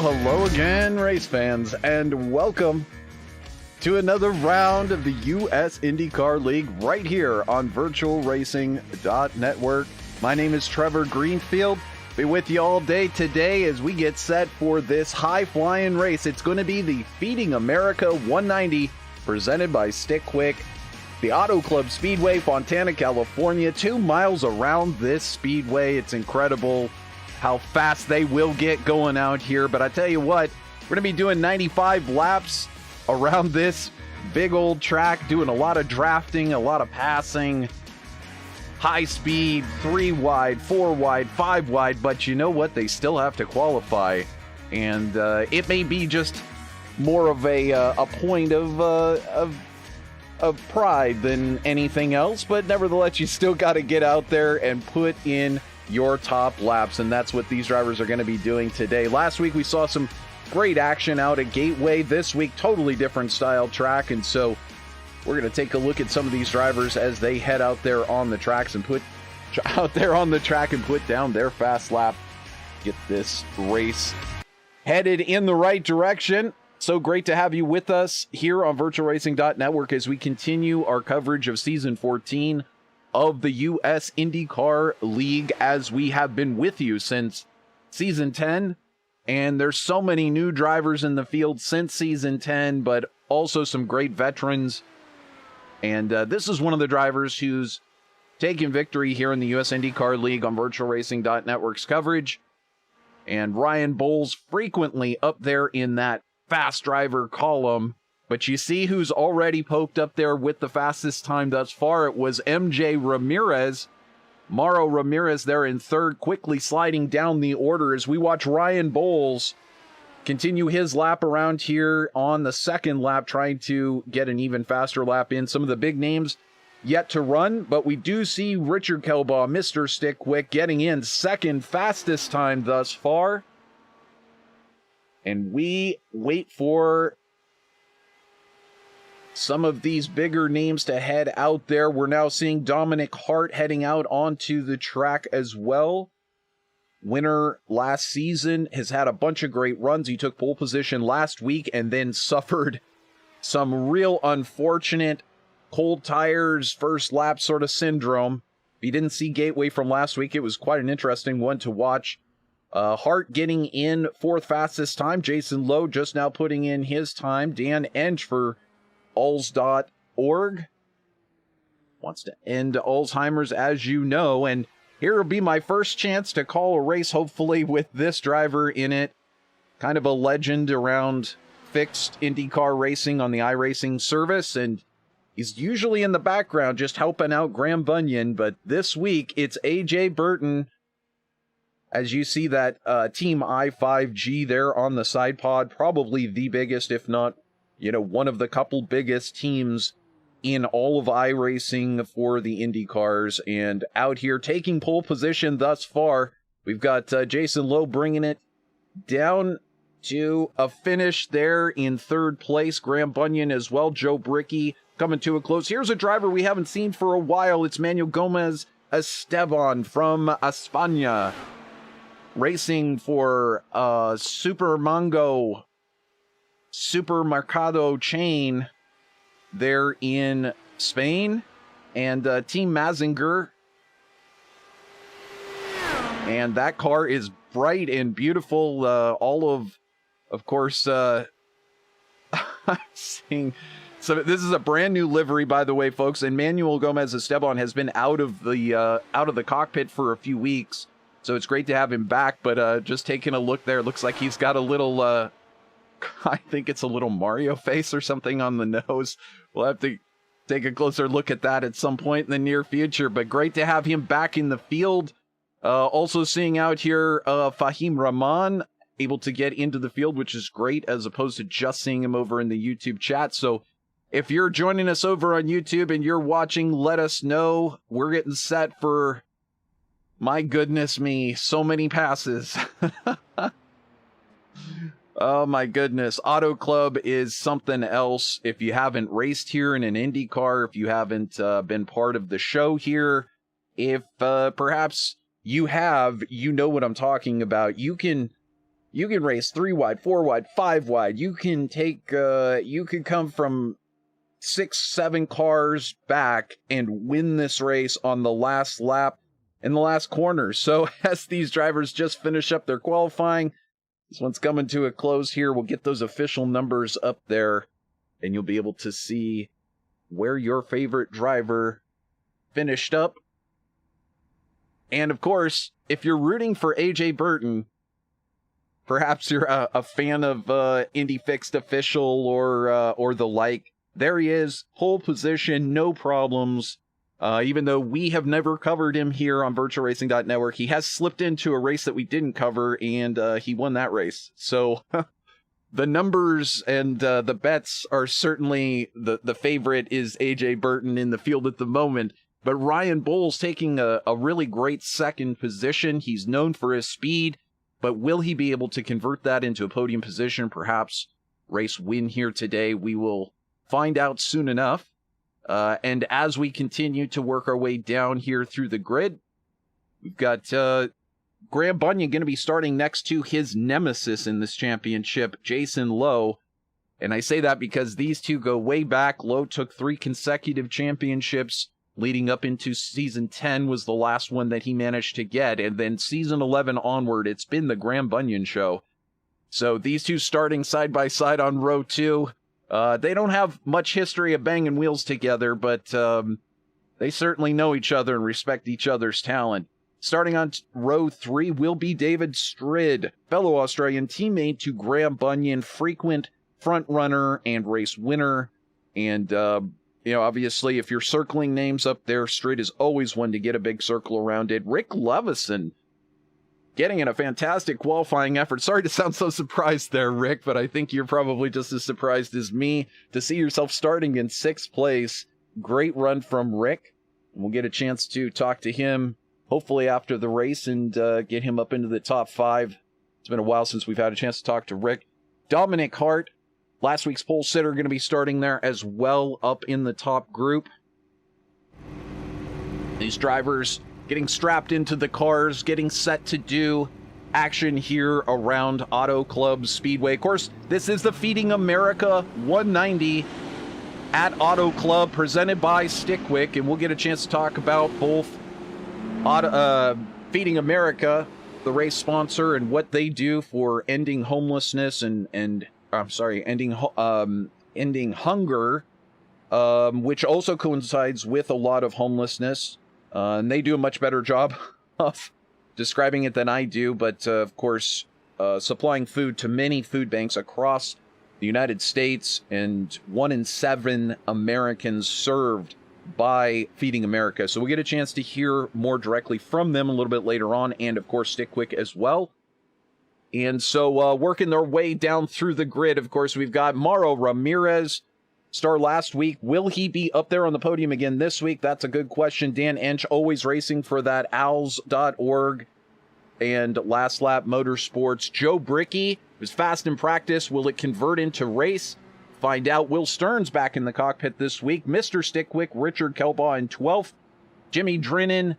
hello again, race fans, and welcome to another round of the US IndyCar League right here on VirtualRacing.Network. My name is Trevor Greenfield. Be with you all day today as we get set for this high-flying race. It's going to be the Feeding America 190 presented by Stick Quick. The Auto Club Speedway, Fontana, California, 2 miles around this speedway. It's incredible how fast they will get going out here. But I tell you what, we're going to be doing 95 laps around this big old track, doing a lot of drafting, a lot of passing, high speed, 3 wide, 4 wide, 5 wide. But you know what? They still have to qualify. And it may be just more of a point of pride than anything else, but nevertheless, you still got to get out there and put in your top laps, and that's what these drivers are going to be doing today. Last week, we saw some great action out at Gateway. This week, totally different style track, and so we're going to take a look at some of these drivers as they head out there on the tracks and put down their fast lap. Get this race headed in the right direction. So great to have you with us here on VirtualRacing.Network as we continue our coverage of Season 14 of the US IndyCar League, as we have been with you since Season 10. And there's so many new drivers in the field since Season 10, but also some great veterans. And this is one of the drivers who's taken victory here in the US IndyCar League on VirtualRacing.Network's coverage. And Ryan Bowles frequently up there in that fast driver column, but you see who's already poked up there with the fastest time thus far. It was MJ Ramirez. Mauro Ramirez there in third, quickly sliding down the order as we watch Ryan Bowles continue his lap around here on the second lap, trying to get an even faster lap in. Some of the big names yet to run, but we do see Richard Kelbaugh, Mr. Stick Quick, getting in second fastest time thus far. And we wait for some of these bigger names to head out there. We're now seeing Dominic Hart heading out onto the track as well. Winner last season, has had a bunch of great runs. He took pole position last week and then suffered some real unfortunate cold tires, first lap sort of syndrome. If you didn't see Gateway from last week, it was quite an interesting one to watch. Hart getting in fourth fastest time. Jason Lowe just now putting in his time. Dan Ensch for alls.org wants to end Alzheimer's, as you know. And here will be my first chance to call a race, hopefully, with this driver in it. Kind of a legend around fixed IndyCar racing on the iRacing service. And he's usually in the background just helping out Graham Bunyan. But this week, it's AJ Burton. As you see that Team I-5G there on the side pod, probably the biggest, if not, one of the couple biggest teams in all of iRacing for the IndyCars. And out here taking pole position thus far, we've got Jason Lowe bringing it down to a finish there in third place. Graham Bunyan as well. Joe Bricky coming to a close. Here's a driver we haven't seen for a while. It's Manuel Gomez Esteban from España, racing for Supermercado chain there in Spain, and Team Mazinger. And that car is bright and beautiful. All of course, seeing. So this is a brand new livery, by the way, folks. And Manuel Gomez Esteban has been out of the cockpit for a few weeks. So it's great to have him back, but just taking a look there, looks like he's got a little, I think it's a little Mario face or something on the nose. We'll have to take a closer look at that at some point in the near future, but great to have him back in the field. Also seeing out here, Fahim Rahman able to get into the field, which is great, as opposed to just seeing him over in the YouTube chat. So if you're joining us over on YouTube and you're watching, let us know. We're getting set for, my goodness me, so many passes. Oh my goodness. Auto Club is something else. If you haven't raced here in an IndyCar, if you haven't been part of the show here, if perhaps you have, you know what I'm talking about. You can You can race 3 wide, 4 wide, 5 wide. You can take, you can come from 6, 7 cars back and win this race on the last lap in the last corner. So as these drivers just finish up their qualifying, this one's coming to a close here. We'll get those official numbers up there, and you'll be able to see where your favorite driver finished up. And of course, if you're rooting for AJ Burton, perhaps you're a fan of Indy Fixed Official or the like, there he is, pole position, no problems. Even though we have never covered him here on VirtualRacing.Network, he has slipped into a race that we didn't cover, and he won that race. So the numbers and the bets are certainly the favorite is AJ Burton in the field at the moment. But Ryan Bowles taking a really great second position. He's known for his speed, but will he be able to convert that into a podium position? Perhaps race win here today. We will find out soon enough. And as we continue to work our way down here through the grid, we've got Graham Bunyan going to be starting next to his nemesis in this championship, Jason Lowe. And I say that because these two go way back. Lowe took 3 consecutive championships leading up into season 10 was the last one that he managed to get. And then season 11 onward, it's been the Graham Bunyan show. So these two starting side by side on row 2. They don't have much history of banging wheels together, but they certainly know each other and respect each other's talent. Starting on row 3 will be David Strid, fellow Australian teammate to Graham Bunyan, frequent front runner and race winner. And, obviously, if you're circling names up there, Strid is always one to get a big circle around it. Rick Lovison getting in a fantastic qualifying effort. Sorry to sound so surprised there, Rick, but I think you're probably just as surprised as me to see yourself starting in 6th place. Great run from Rick. We'll get a chance to talk to him, hopefully after the race, and get him up into the top 5. It's been a while since we've had a chance to talk to Rick. Dominic Hart, last week's pole sitter, going to be starting there as well, up in the top group. These drivers getting strapped into the cars, getting set to do action here around Auto Club Speedway. Of course, this is the Feeding America 190 at Auto Club, presented by Stickwick, and we'll get a chance to talk about both Feeding America, the race sponsor, and what they do for ending homelessness ending hunger, which also coincides with a lot of homelessness. And they do a much better job of describing it than I do, but of course, supplying food to many food banks across the United States, and 1 in 7 Americans served by Feeding America. So we'll get a chance to hear more directly from them a little bit later on, and of course, Stickwick as well. And so working their way down through the grid, of course, we've got Mauro Ramirez, star last week. Will he be up there on the podium again this week? That's a good question. Dan Ensch, always racing for that owls.org and Last Lap Motorsports. Joe Brickey was fast in practice. Will it convert into race? Find out. Will Stearns back in the cockpit this week. Mr. Stickwick, Richard Kelbaugh in 12th. Jimmy Drennan,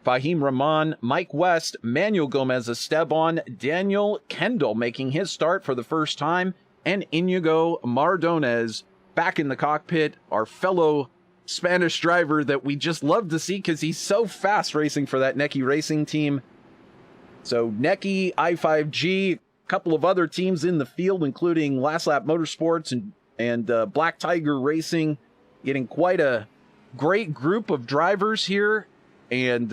Fahim Rahman, Mike West, Manuel Gomez Esteban, Daniel Kendall making his start for the first time, and Iñigo Mardones back in the cockpit, our fellow Spanish driver that we just love to see because he's so fast racing for that Necky Racing team. So Necky, I5G, a couple of other teams in the field, including Last Lap Motorsports and Black Tiger Racing, getting quite a great group of drivers here. And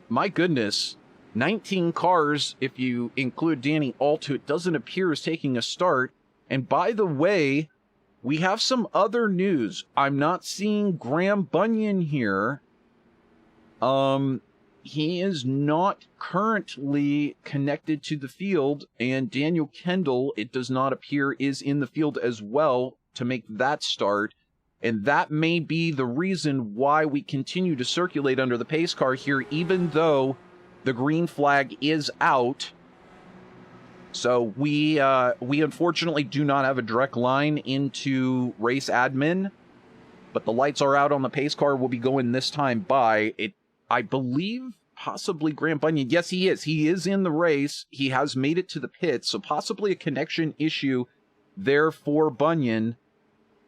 my goodness, 19 cars, if you include Danny Alt, who it doesn't appear is taking a start. And by the way, we have some other news. I'm not seeing Graham Bunyan here. He is not currently connected to the field, and Daniel Kendall, it does not appear, is in the field as well to make that start. And that may be the reason why we continue to circulate under the pace car here, even though the green flag is out. So we unfortunately do not have a direct line into race admin, but the lights are out on the pace car. We'll be going this time by it. I believe possibly Graham Bunyan. Yes, he is. He is in the race. He has made it to the pit, so possibly a connection issue there for Bunyan.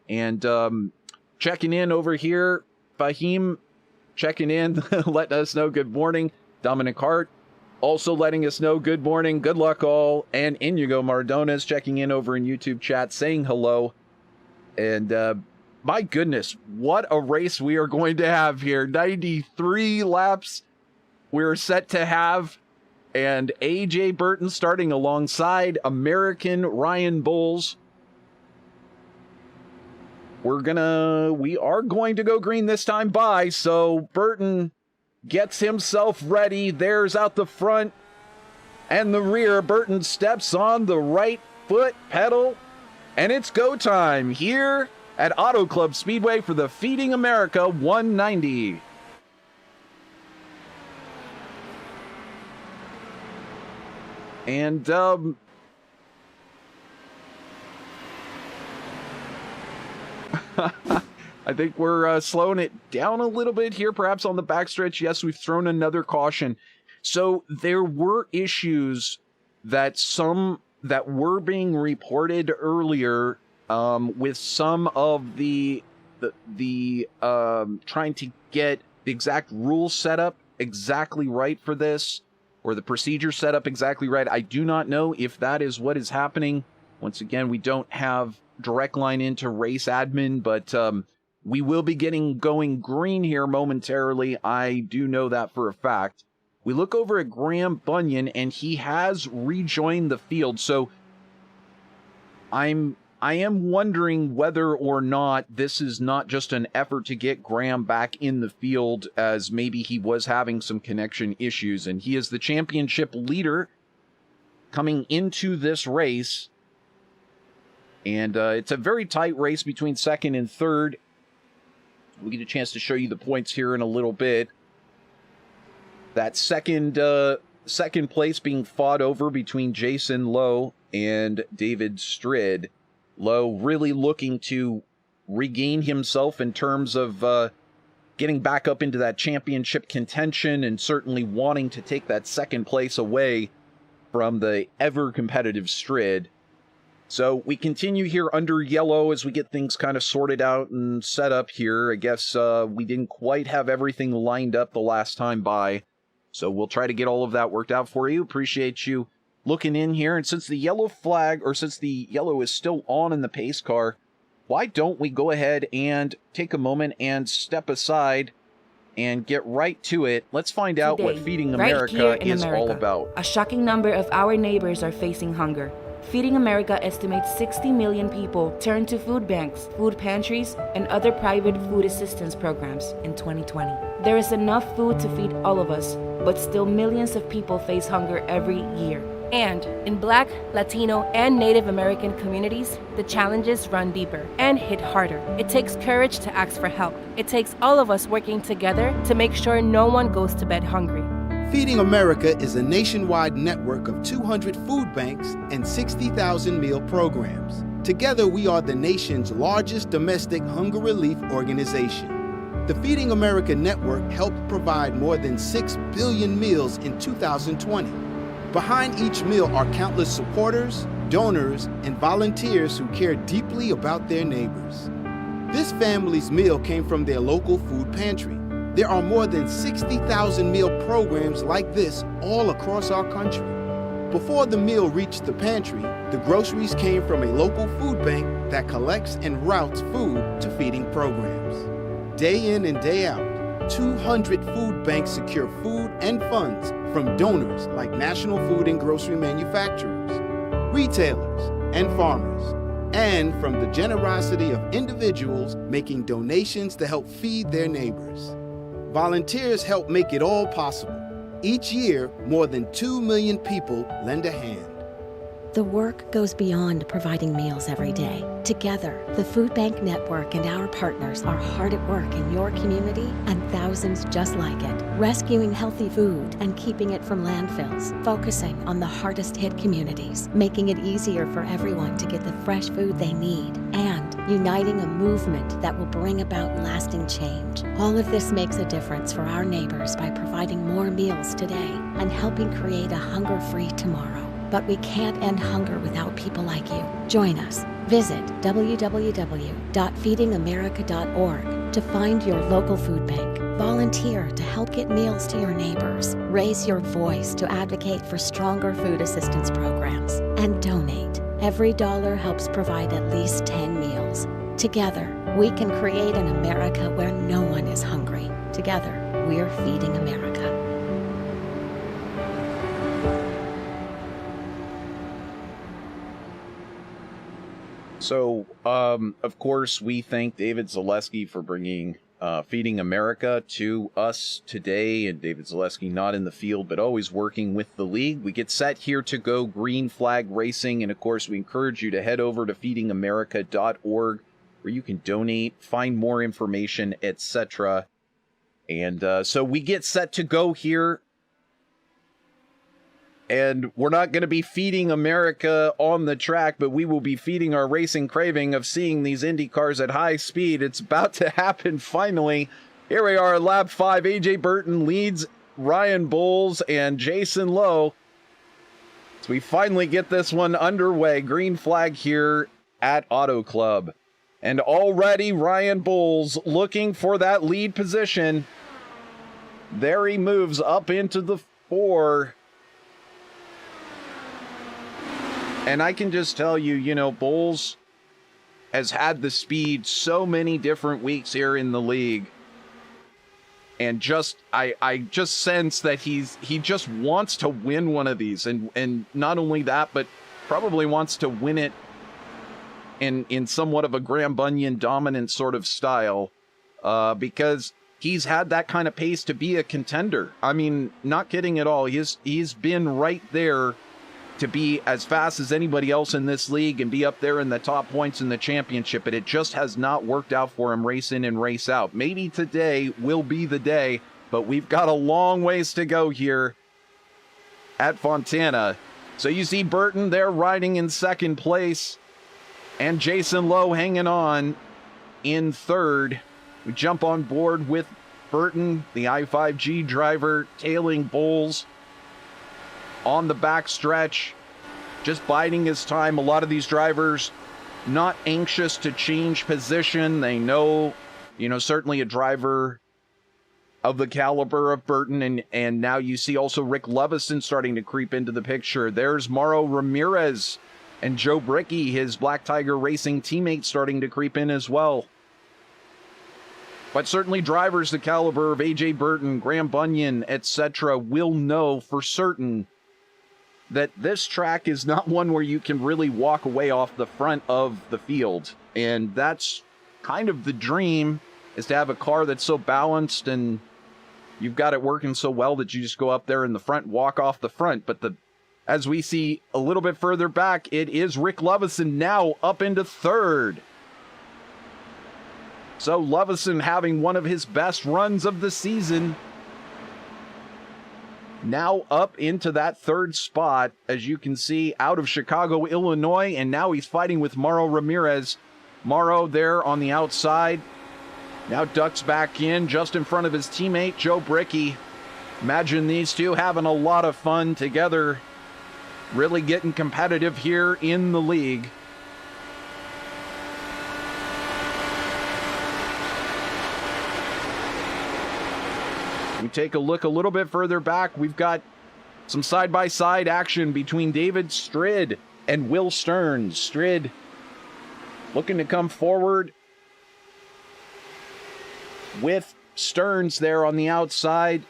And checking in over here, Fahim checking in, letting us know good morning. Dominic Hart also letting us know good morning, good luck all. And Iñigo Mardones checking in over in YouTube chat, saying hello. And my goodness, what a race we are going to have here. 93 laps we're set to have. And AJ Burton starting alongside American Ryan Bowles. We are going to go green this time by, so Burton gets himself ready. There's out the front and the rear. Burton steps on the right foot pedal, and it's go time here at Auto Club Speedway for the Feeding America 190. And I think we're slowing it down a little bit here, perhaps on the backstretch. Yes, we've thrown another caution. So there were issues that were being reported earlier with some of the trying to get the exact rules set up exactly right for this, or the procedure set up exactly right. I do not know if that is what is happening. Once again, we don't have direct line into race admin, but we will be going green here momentarily. I do know that for a fact. We look over at Graham Bunyan, and he has rejoined the field. So I am wondering whether or not this is not just an effort to get Graham back in the field, as maybe he was having some connection issues. And he is the championship leader coming into this race. And it's a very tight race between second and third. We'll get a chance to show you the points here in a little bit. That second place being fought over between Jason Lowe and David Strid. Lowe really looking to regain himself in terms of getting back up into that championship contention, and certainly wanting to take that second place away from the ever-competitive Strid. So we continue here under yellow as we get things kind of sorted out and set up here. I guess we didn't quite have everything lined up the last time by, so we'll try to get all of that worked out for you. Appreciate you looking in here. And since the yellow flag, or since the yellow is still on in the pace car, why don't we go ahead and take a moment and step aside and get right to it. Let's find out what Feeding America is all about. A shocking number of our neighbors are facing hunger. Feeding America estimates 60 million people turn to food banks, food pantries, and other private food assistance programs in 2020. There is enough food to feed all of us, but still millions of people face hunger every year. And in Black, Latino, and Native American communities, the challenges run deeper and hit harder. It takes courage to ask for help. It takes all of us working together to make sure no one goes to bed hungry. Feeding America is a nationwide network of 200 food banks and 60,000 meal programs. Together, we are the nation's largest domestic hunger relief organization. The Feeding America Network helped provide more than 6 billion meals in 2020. Behind each meal are countless supporters, donors, and volunteers who care deeply about their neighbors. This family's meal came from their local food pantry. There are more than 60,000 meal programs like this all across our country. Before the meal reached the pantry, the groceries came from a local food bank that collects and routes food to feeding programs. Day in and day out, 200 food banks secure food and funds from donors like national food and grocery manufacturers, retailers, and farmers, and from the generosity of individuals making donations to help feed their neighbors. Volunteers help make it all possible. Each year, more than 2 million people lend a hand. The work goes beyond providing meals every day. Together, the Food Bank Network and our partners are hard at work in your community and thousands just like it, rescuing healthy food and keeping it from landfills, focusing on the hardest hit communities, making it easier for everyone to get the fresh food they need, and uniting a movement that will bring about lasting change. All of this makes a difference for our neighbors by providing more meals today and helping create a hunger-free tomorrow. But we can't end hunger without people like you. Join us. Visit www.feedingamerica.org to find your local food bank. Volunteer to help get meals to your neighbors. Raise your voice to advocate for stronger food assistance programs. And donate. Every dollar helps provide at least 10 meals. Together, we can create an America where no one is hungry. Together, we're feeding America. So, of course, we thank David Zaleski for bringing Feeding America to us today. And David Zaleski not in the field, but always working with the league. We get set here to go green flag racing. And, of course, we encourage you to head over to feedingamerica.org where you can donate, find more information, etc. And so we get set to go here. And we're not going to be feeding America on the track, but we will be feeding our racing craving of seeing these Indy cars at high speed. It's about to happen finally. Here we are at lap 5. AJ Burton leads Ryan Bowles and Jason Lowe. So we finally get this one underway. Green flag here at Auto Club. And already Ryan Bowles looking for that lead position. There he moves up into the 4. And I can just tell you, you know, Bowles has had the speed so many different weeks here in the league. And just, I just sense that he just wants to win one of these. And not only that, but probably wants to win it in somewhat of a Graham Bunyan dominant sort of style. Because he's had that kind of pace to be a contender. I mean, not kidding at all. He's been right there to be as fast as anybody else in this league and be up there in the top points in the championship, but it just has not worked out for him race in and race out. Maybe today will be the day, but we've got a long ways to go here at Fontana. So you see Burton there riding in second place and Jason Lowe hanging on in third. We jump on board with Burton, the I-5G driver, tailing Bowles on the back stretch, just biding his time. A lot of these drivers not anxious to change position. They know, you know, certainly a driver of the caliber of Burton, and now you see also Rick Lovison starting to creep into the picture. There's Mauro Ramirez and Joe Brickey, his Black Tiger Racing teammate, starting to creep in as well. But certainly drivers the caliber of AJ Burton, Graham Bunyan, etc. will know for certain that this track is not one where you can really walk away off the front of the field. And that's kind of the dream, is to have a car that's so balanced and you've got it working so well that you just go up there in the front, walk off the front. But as we see a little bit further back, it is Rick Lovison now up into third. So Lovison having one of his best runs of the season, now up into that third spot, as you can see, out of Chicago, Illinois, and now he's fighting with Mauro Ramirez. Mauro there on the outside, now ducks back in just in front of his teammate, Joe Brickey. Imagine these two having a lot of fun together, really getting competitive here in the league. We take a look a little bit further back. We've got some side-by-side action between David Strid and Will Stearns. Strid looking to come forward with Stearns there on the outside.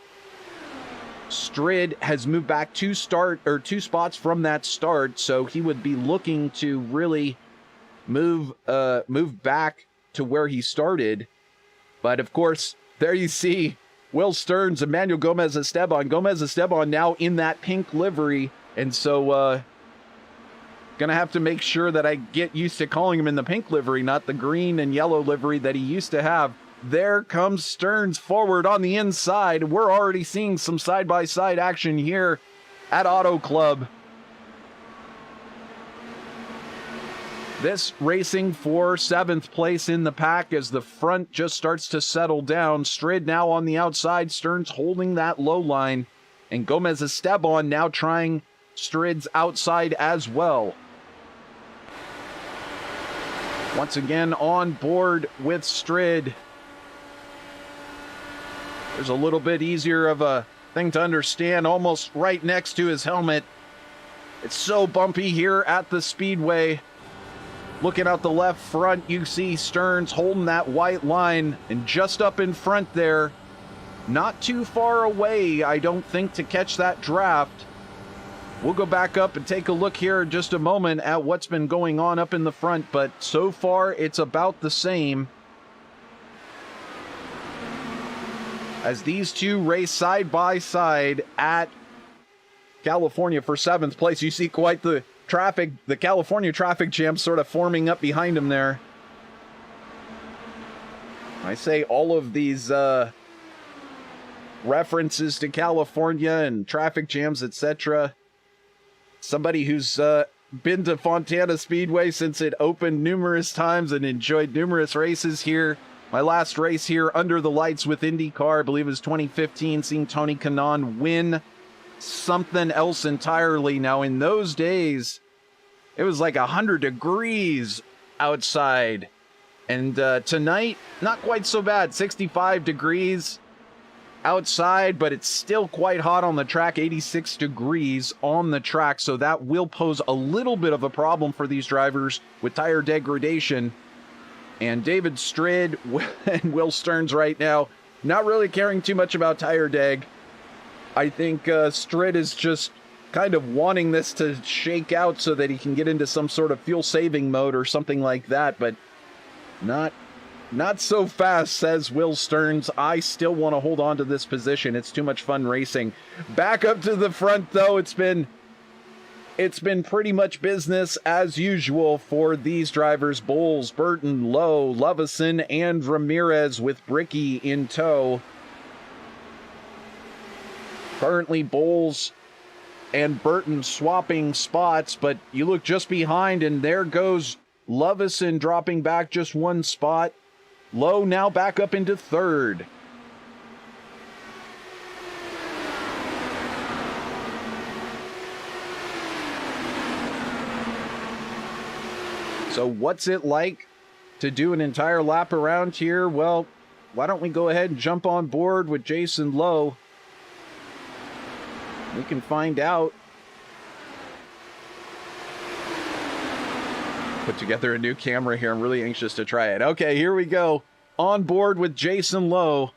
Strid has moved back two spots from that start, so he would be looking to really move back to where he started. But of course, there you see Will Stearns, Emmanuel Gomez Esteban. Gomez Esteban now in that pink livery. And so, gonna have to make sure that I get used to calling him in the pink livery, not the green and yellow livery that he used to have. There comes Stearns forward on the inside. We're already seeing some side-by-side action here at Auto Club. This racing for 7th place in the pack as the front just starts to settle down. Strid now on the outside, Stearns holding that low line, and Gomez Esteban now trying Strid's outside as well. Once again on board with Strid. There's a little bit easier of a thing to understand, almost right next to his helmet. It's so bumpy here at the Speedway. Looking out the left front, you see Stearns holding that white line, and just up in front there, not too far away, I don't think, to catch that draft. We'll go back up and take a look here in just a moment at what's been going on up in the front, but so far it's about the same. As these two race side by side at California for 7th place, you see quite the traffic, the California traffic jam sort of forming up behind him there. I say all of these references to California and traffic jams, etc. Somebody who's been to Fontana Speedway since it opened numerous times and enjoyed numerous races here. My last race here under the lights with IndyCar, I believe it was 2015, seeing Tony Kanaan win something else entirely. Now, in those days, it was like 100 degrees outside. And tonight, not quite so bad. 65 degrees outside, but it's still quite hot on the track. 86 degrees on the track. So that will pose a little bit of a problem for these drivers with tire degradation. And David Strid and Will Stearns right now, not really caring too much about tire deg. I think Strid is just kind of wanting this to shake out so that he can get into some sort of fuel-saving mode or something like that, but not so fast, says Will Stearns. I still want to hold on to this position. It's too much fun racing. Back up to the front, though. It's been pretty much business as usual for these drivers. Bowles, Burton, Lowe, Lovison, and Ramirez with Bricky in tow. Currently, Bowles and Burton swapping spots, but you look just behind, and there goes Lovison dropping back just one spot. Lowe now back up into 3rd. So what's it like to do an entire lap around here? Well, why don't we go ahead and jump on board with Jason Lowe? We can find out. Put together a new camera here. I'm really anxious to try it. Okay, here we go. On board with Jason Lowe.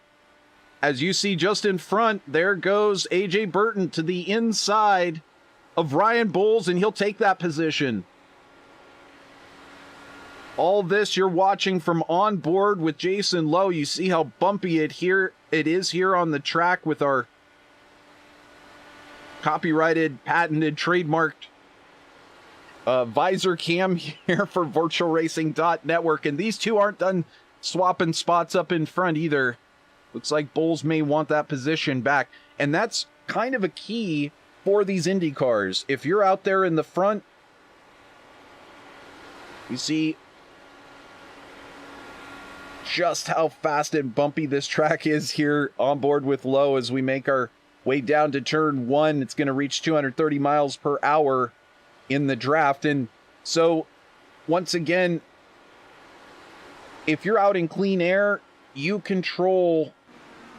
As you see just in front, there goes AJ Burton to the inside of Ryan Bowles, and he'll take that position. All this you're watching from on board with Jason Lowe. You see how bumpy it is here on the track with our copyrighted, patented, trademarked visor cam here for VirtualRacing.Network. And these two aren't done swapping spots up in front either. Looks like Bowles may want that position back. And that's kind of a key for these Indy cars. If you're out there in the front, you see just how fast and bumpy this track is here on board with Lowe as we make our way down to turn 1. It's going to reach 230 miles per hour in the draft. And so once again, if you're out in clean air, you control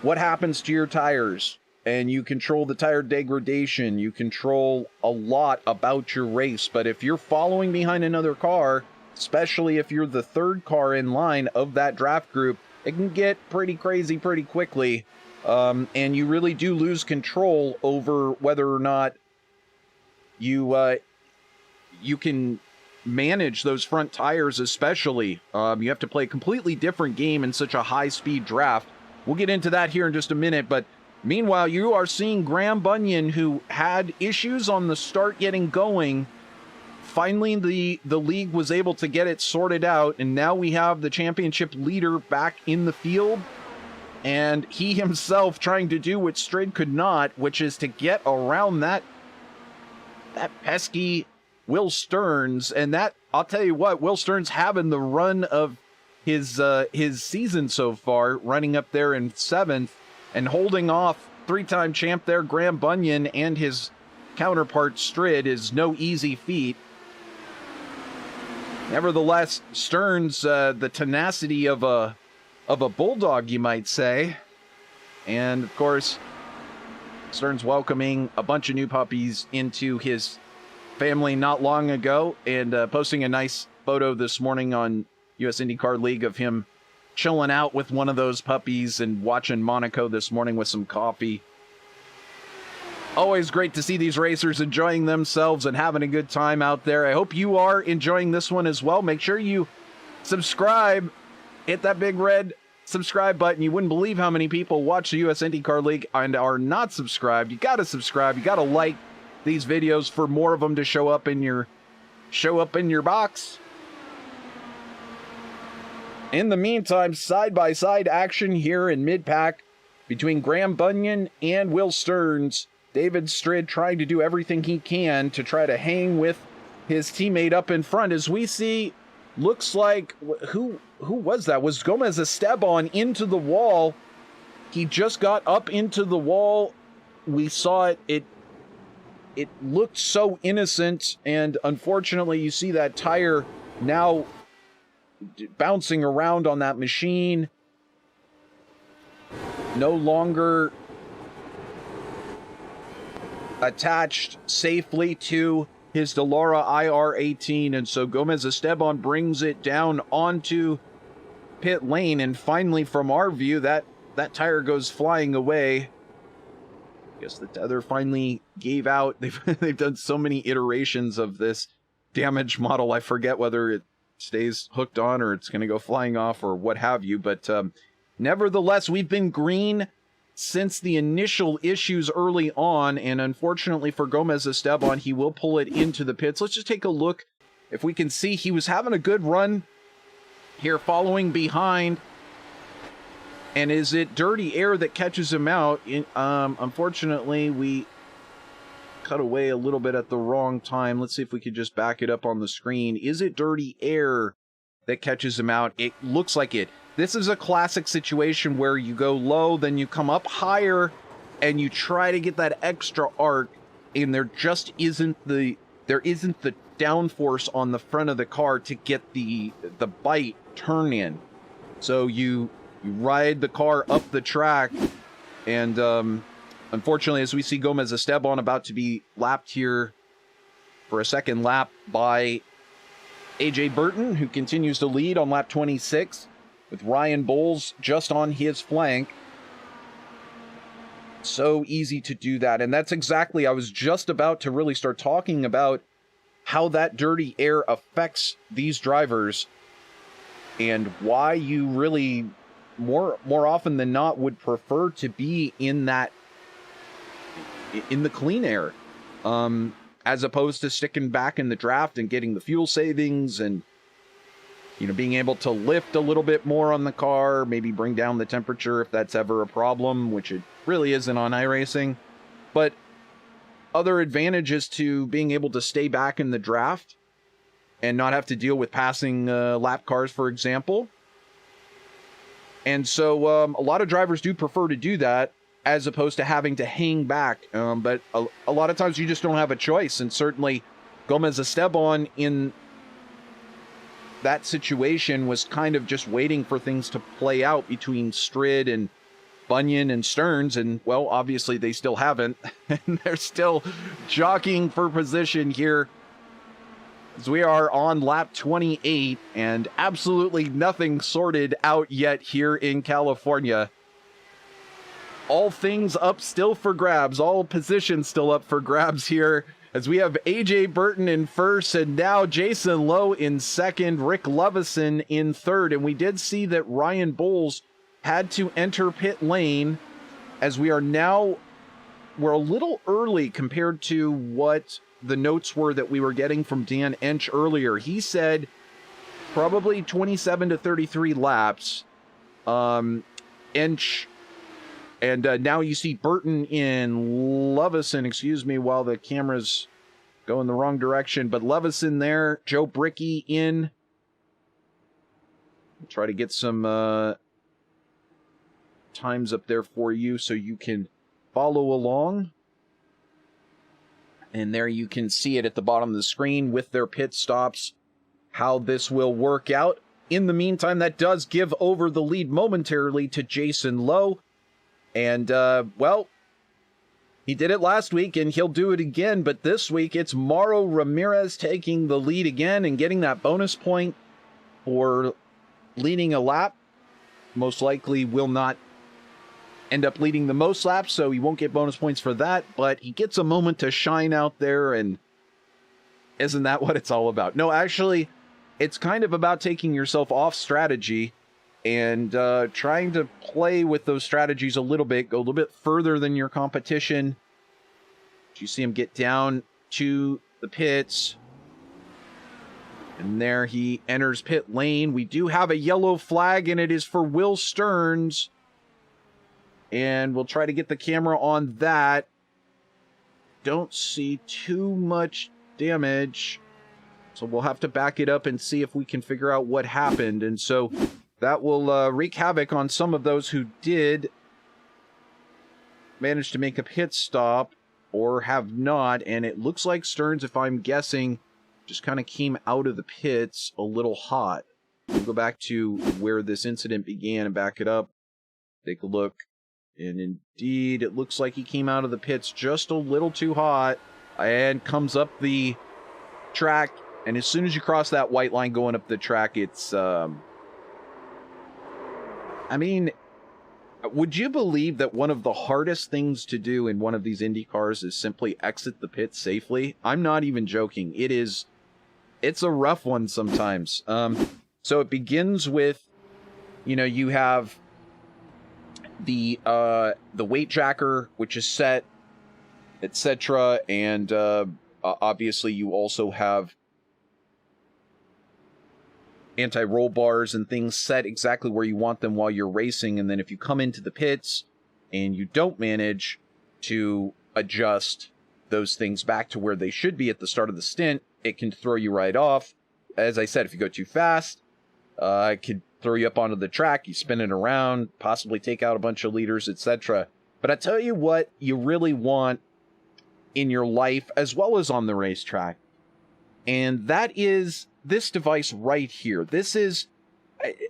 what happens to your tires, and you control the tire degradation. You control a lot about your race. But if you're following behind another car, especially if you're the 3rd car in line of that draft group, it can get pretty crazy pretty quickly. And you really do lose control over whether or not you can manage those front tires, especially. You have to play a completely different game in such a high-speed draft. We'll get into that here in just a minute, but meanwhile, you are seeing Graham Bunyan, who had issues on the start getting going. Finally, the league was able to get it sorted out, and now we have the championship leader back in the field. And he himself trying to do what Strid could not, which is to get around that pesky Will Stearns. And that I'll tell you what, Will Stearns having the run of his season so far, running up there in 7th and holding off three-time champ there, Graham Bunyan, and his counterpart Strid is no easy feat. Nevertheless, Stearns, the tenacity of a bulldog, you might say. And, of course, Stearns welcoming a bunch of new puppies into his family not long ago, and posting a nice photo this morning on US IndyCar League of him chilling out with one of those puppies and watching Monaco this morning with some coffee. Always great to see these racers enjoying themselves and having a good time out there. I hope you are enjoying this one as well. Make sure you subscribe. Hit that big red subscribe button. You wouldn't believe how many people watch the US IndyCar League and are not subscribed. You got to subscribe. You got to like these videos for more of them to show up in your box. In the meantime, side-by-side action here in mid-pack between Graham Bunyan and Will Stearns. David Strid trying to do everything he can to try to hang with his teammate up in front. As we see, looks like, who was that? Was Gomez Esteban into the wall? He just got up into the wall. We saw it. It looked so innocent, and unfortunately, you see that tire now bouncing around on that machine. No longer attached safely to his Dallara IR-18, and so Gomez Esteban brings it down onto pit lane, and finally, from our view, that tire goes flying away. I guess the tether finally gave out. They've done so many iterations of this damage model, I forget whether it stays hooked on or it's going to go flying off or what have you, but nevertheless, we've been green since the initial issues early on, and unfortunately for Gomez Esteban, he will pull it into the pits. Let's just take a look. If we can see, he was having a good run here following behind. And is it dirty air that catches him out? Unfortunately, we cut away a little bit at the wrong time. Let's see if we could just back it up on the screen. Is it dirty air that catches him out? It looks like it. This is a classic situation where you go low, then you come up higher, and you try to get that extra arc, and there just isn't the downforce on the front of the car to get the bite turn in. So you ride the car up the track, and unfortunately, as we see Gomez Esteban about to be lapped here for a second lap by AJ Burton, who continues to lead on lap 26, with Ryan Bowles just on his flank. So easy to do that, and that's exactly, I was just about to really start talking about how that dirty air affects these drivers, and why you really more often than not would prefer to be in the clean air, as opposed to sticking back in the draft and getting the fuel savings and, you know, being able to lift a little bit more on the car, maybe bring down the temperature if that's ever a problem, which it really isn't on iRacing. But other advantages to being able to stay back in the draft and not have to deal with passing lap cars, for example. And so a lot of drivers do prefer to do that as opposed to having to hang back. But a lot of times you just don't have a choice. And certainly Gomez Esteban in that situation was kind of just waiting for things to play out between Strid and Bunyan and Stearns. And, well, obviously they still haven't. And they're still jockeying for position here, as we are on lap 28, and absolutely nothing sorted out yet here in California. All things up still for grabs, all positions still up for grabs here, as we have AJ Burton in first, and now Jason Lowe in second, Rick Lovison in third. And we did see that Ryan Bowles had to enter pit lane, as we're a little early compared to what the notes were that we were getting from Dan Ensch earlier. He said probably 27 to 33 laps. Ensch, and now you see Burton in Lovison, while the camera's going the wrong direction. But Lovison there, Joe Bricky in. We'll try to get some times up there for you so you can follow along. And there you can see it at the bottom of the screen with their pit stops, how this will work out. In the meantime, that does give over the lead momentarily to Jason Lowe. And, well, he did it last week, and he'll do it again. But this week, it's Mauro Ramirez taking the lead again and getting that bonus point for leading a lap. Most likely will not end up leading the most laps, so he won't get bonus points for that. But he gets a moment to shine out there, and isn't that what it's all about? No, actually, it's kind of about taking yourself off strategy and trying to play with those strategies a little bit, go a little bit further than your competition. You see him get down to the pits. And there he enters pit lane. We do have a yellow flag, and it is for Will Stearns. And we'll try to get the camera on that. Don't see too much damage. So we'll have to back it up and see if we can figure out what happened. And so that will wreak havoc on some of those who did manage to make a pit stop or have not. And it looks like Stearns, if I'm guessing, just kind of came out of the pits a little hot. We'll go back to where this incident began and back it up. Take a look. And indeed, it looks like he came out of the pits just a little too hot and comes up the track. And as soon as you cross that white line going up the track, it's, I mean, would you believe that one of the hardest things to do in one of these Indy cars is simply exit the pit safely? I'm not even joking. It's a rough one sometimes. So it begins with, you know, you have the weight jacker, which is set, etc. And obviously you also have anti-roll bars and things set exactly where you want them while you're racing. And then if you come into the pits and you don't manage to adjust those things back to where they should be at the start of the stint, it can throw you right off. As I said, if you go too fast, it could throw you up onto the track, you spin it around, possibly take out a bunch of leaders, etc. But I tell you what you really want in your life as well as on the racetrack, and that is this device right here. This is,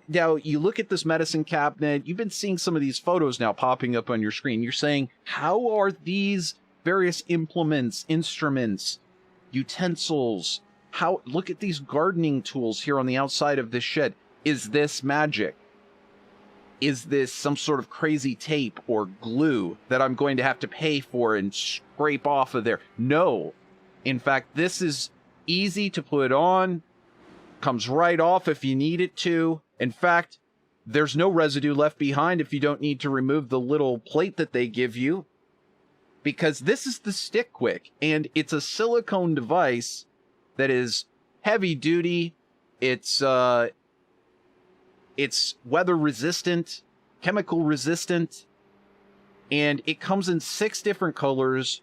now you look at this medicine cabinet, you've been seeing some of these photos now popping up on your screen. You're saying, how are these various implements, instruments, utensils, look at these gardening tools here on the outside of this shed. Is this magic? Is this some sort of crazy tape or glue that I'm going to have to pay for and scrape off of there? No. In fact, this is easy to put on, comes right off if you need it to. In fact, there's no residue left behind if you don't need to remove the little plate that they give you, because this is the Stick Quick, and it's a silicone device that is heavy duty. It's weather resistant, chemical resistant, and it comes in 6 different colors,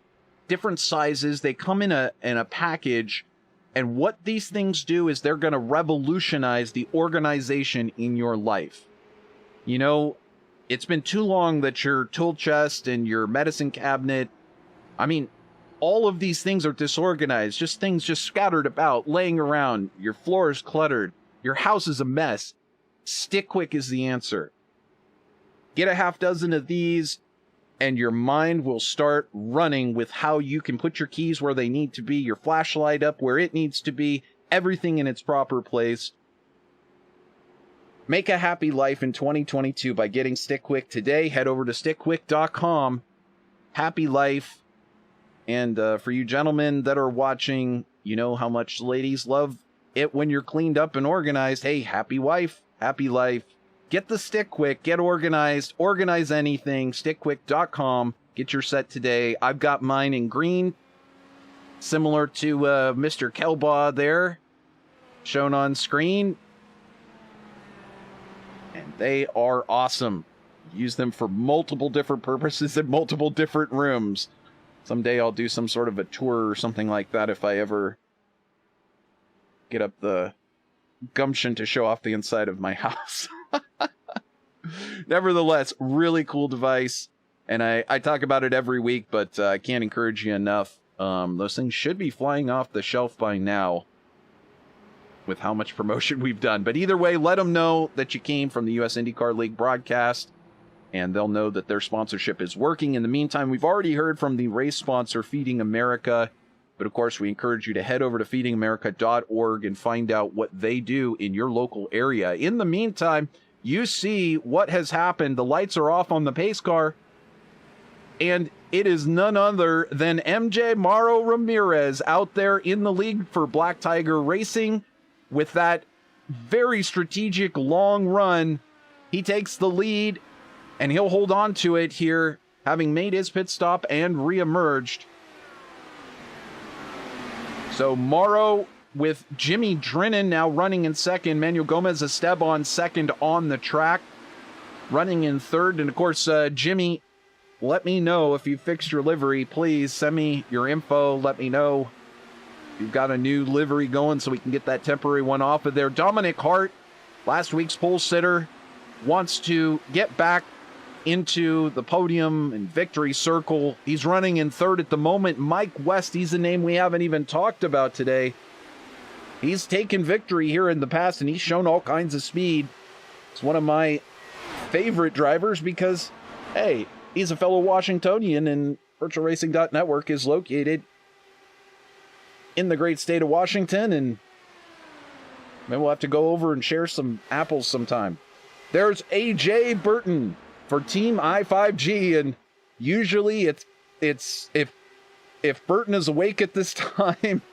different sizes. They come in a package, and what these things do is they're going to revolutionize the organization in your life. You know, it's been too long that your tool chest and your medicine cabinet, I mean, all of these things are disorganized, just things just scattered about, laying around. Your floor is cluttered. Your house is a mess. Stick Quick is the answer. Get a half dozen of these, and your mind will start running with how you can put your keys where they need to be, your flashlight up where it needs to be, everything in its proper place. Make a happy life in 2022 by getting Stick Quick today. Head over to stickquick.com. Happy life. And for you gentlemen that are watching, you know how much ladies love it when you're cleaned up and organized. Hey, happy wife, happy life. Get the Stick Quick, get organized, organize anything, stickquick.com. Get your set today. I've got mine in green, similar to Mr. Kelbaugh there, shown on screen. And they are awesome. Use them for multiple different purposes in multiple different rooms. Someday I'll do some sort of a tour or something like that if I ever get up the gumption to show off the inside of my house. Nevertheless, really cool device. And I talk about it every week, but I can't encourage you enough. Those things should be flying off the shelf by now with how much promotion we've done. But either way, let them know that you came from the US IndyCar League broadcast, and they'll know that their sponsorship is working. In the meantime, we've already heard from the race sponsor, Feeding America. But of course, we encourage you to head over to feedingamerica.org and find out what they do in your local area. In the meantime, you see what has happened. The lights are off on the pace car, and it is none other than MJ Mauro Ramirez out there in the league for Black Tiger Racing with that very strategic long run. He takes the lead, and he'll hold on to it here, having made his pit stop and reemerged. So Mauro with Jimmy Drennan now running in second. Manuel Gomez Esteban second on the track, running in third. And of course, Jimmy, let me know if you fixed your livery. Please send me your info. Let me know if you've got a new livery going so we can get that temporary one off of there. Dominic Hart, last week's pole sitter, wants to get back into the podium and victory circle. He's running in third at the moment. Mike West, he's a name we haven't even talked about today. He's taken victory here in the past, and he's shown all kinds of speed. It's one of my favorite drivers because, hey, he's a fellow Washingtonian, and VirtualRacing.Network is located in the great state of Washington, and maybe we'll have to go over and share some apples sometime. There's AJ Burton for Team I5G, and usually it's if Burton is awake at this time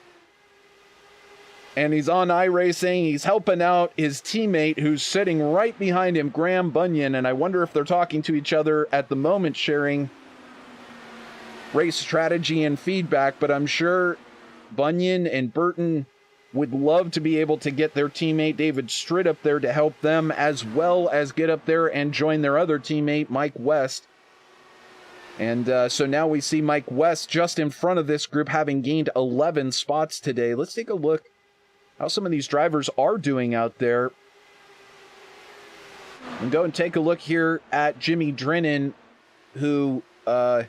and he's on iRacing, he's helping out his teammate who's sitting right behind him, Graham Bunyan, and I wonder if they're talking to each other at the moment, sharing race strategy and feedback, but I'm sure Bunyan and Burton would love to be able to get their teammate David Stritt up there to help them, as well as get up there and join their other teammate, Mike West. And so now we see Mike West just in front of this group, having gained 11 spots today. Let's take a look how some of these drivers are doing out there. And go and take a look here at Jimmy Drennan, who, let's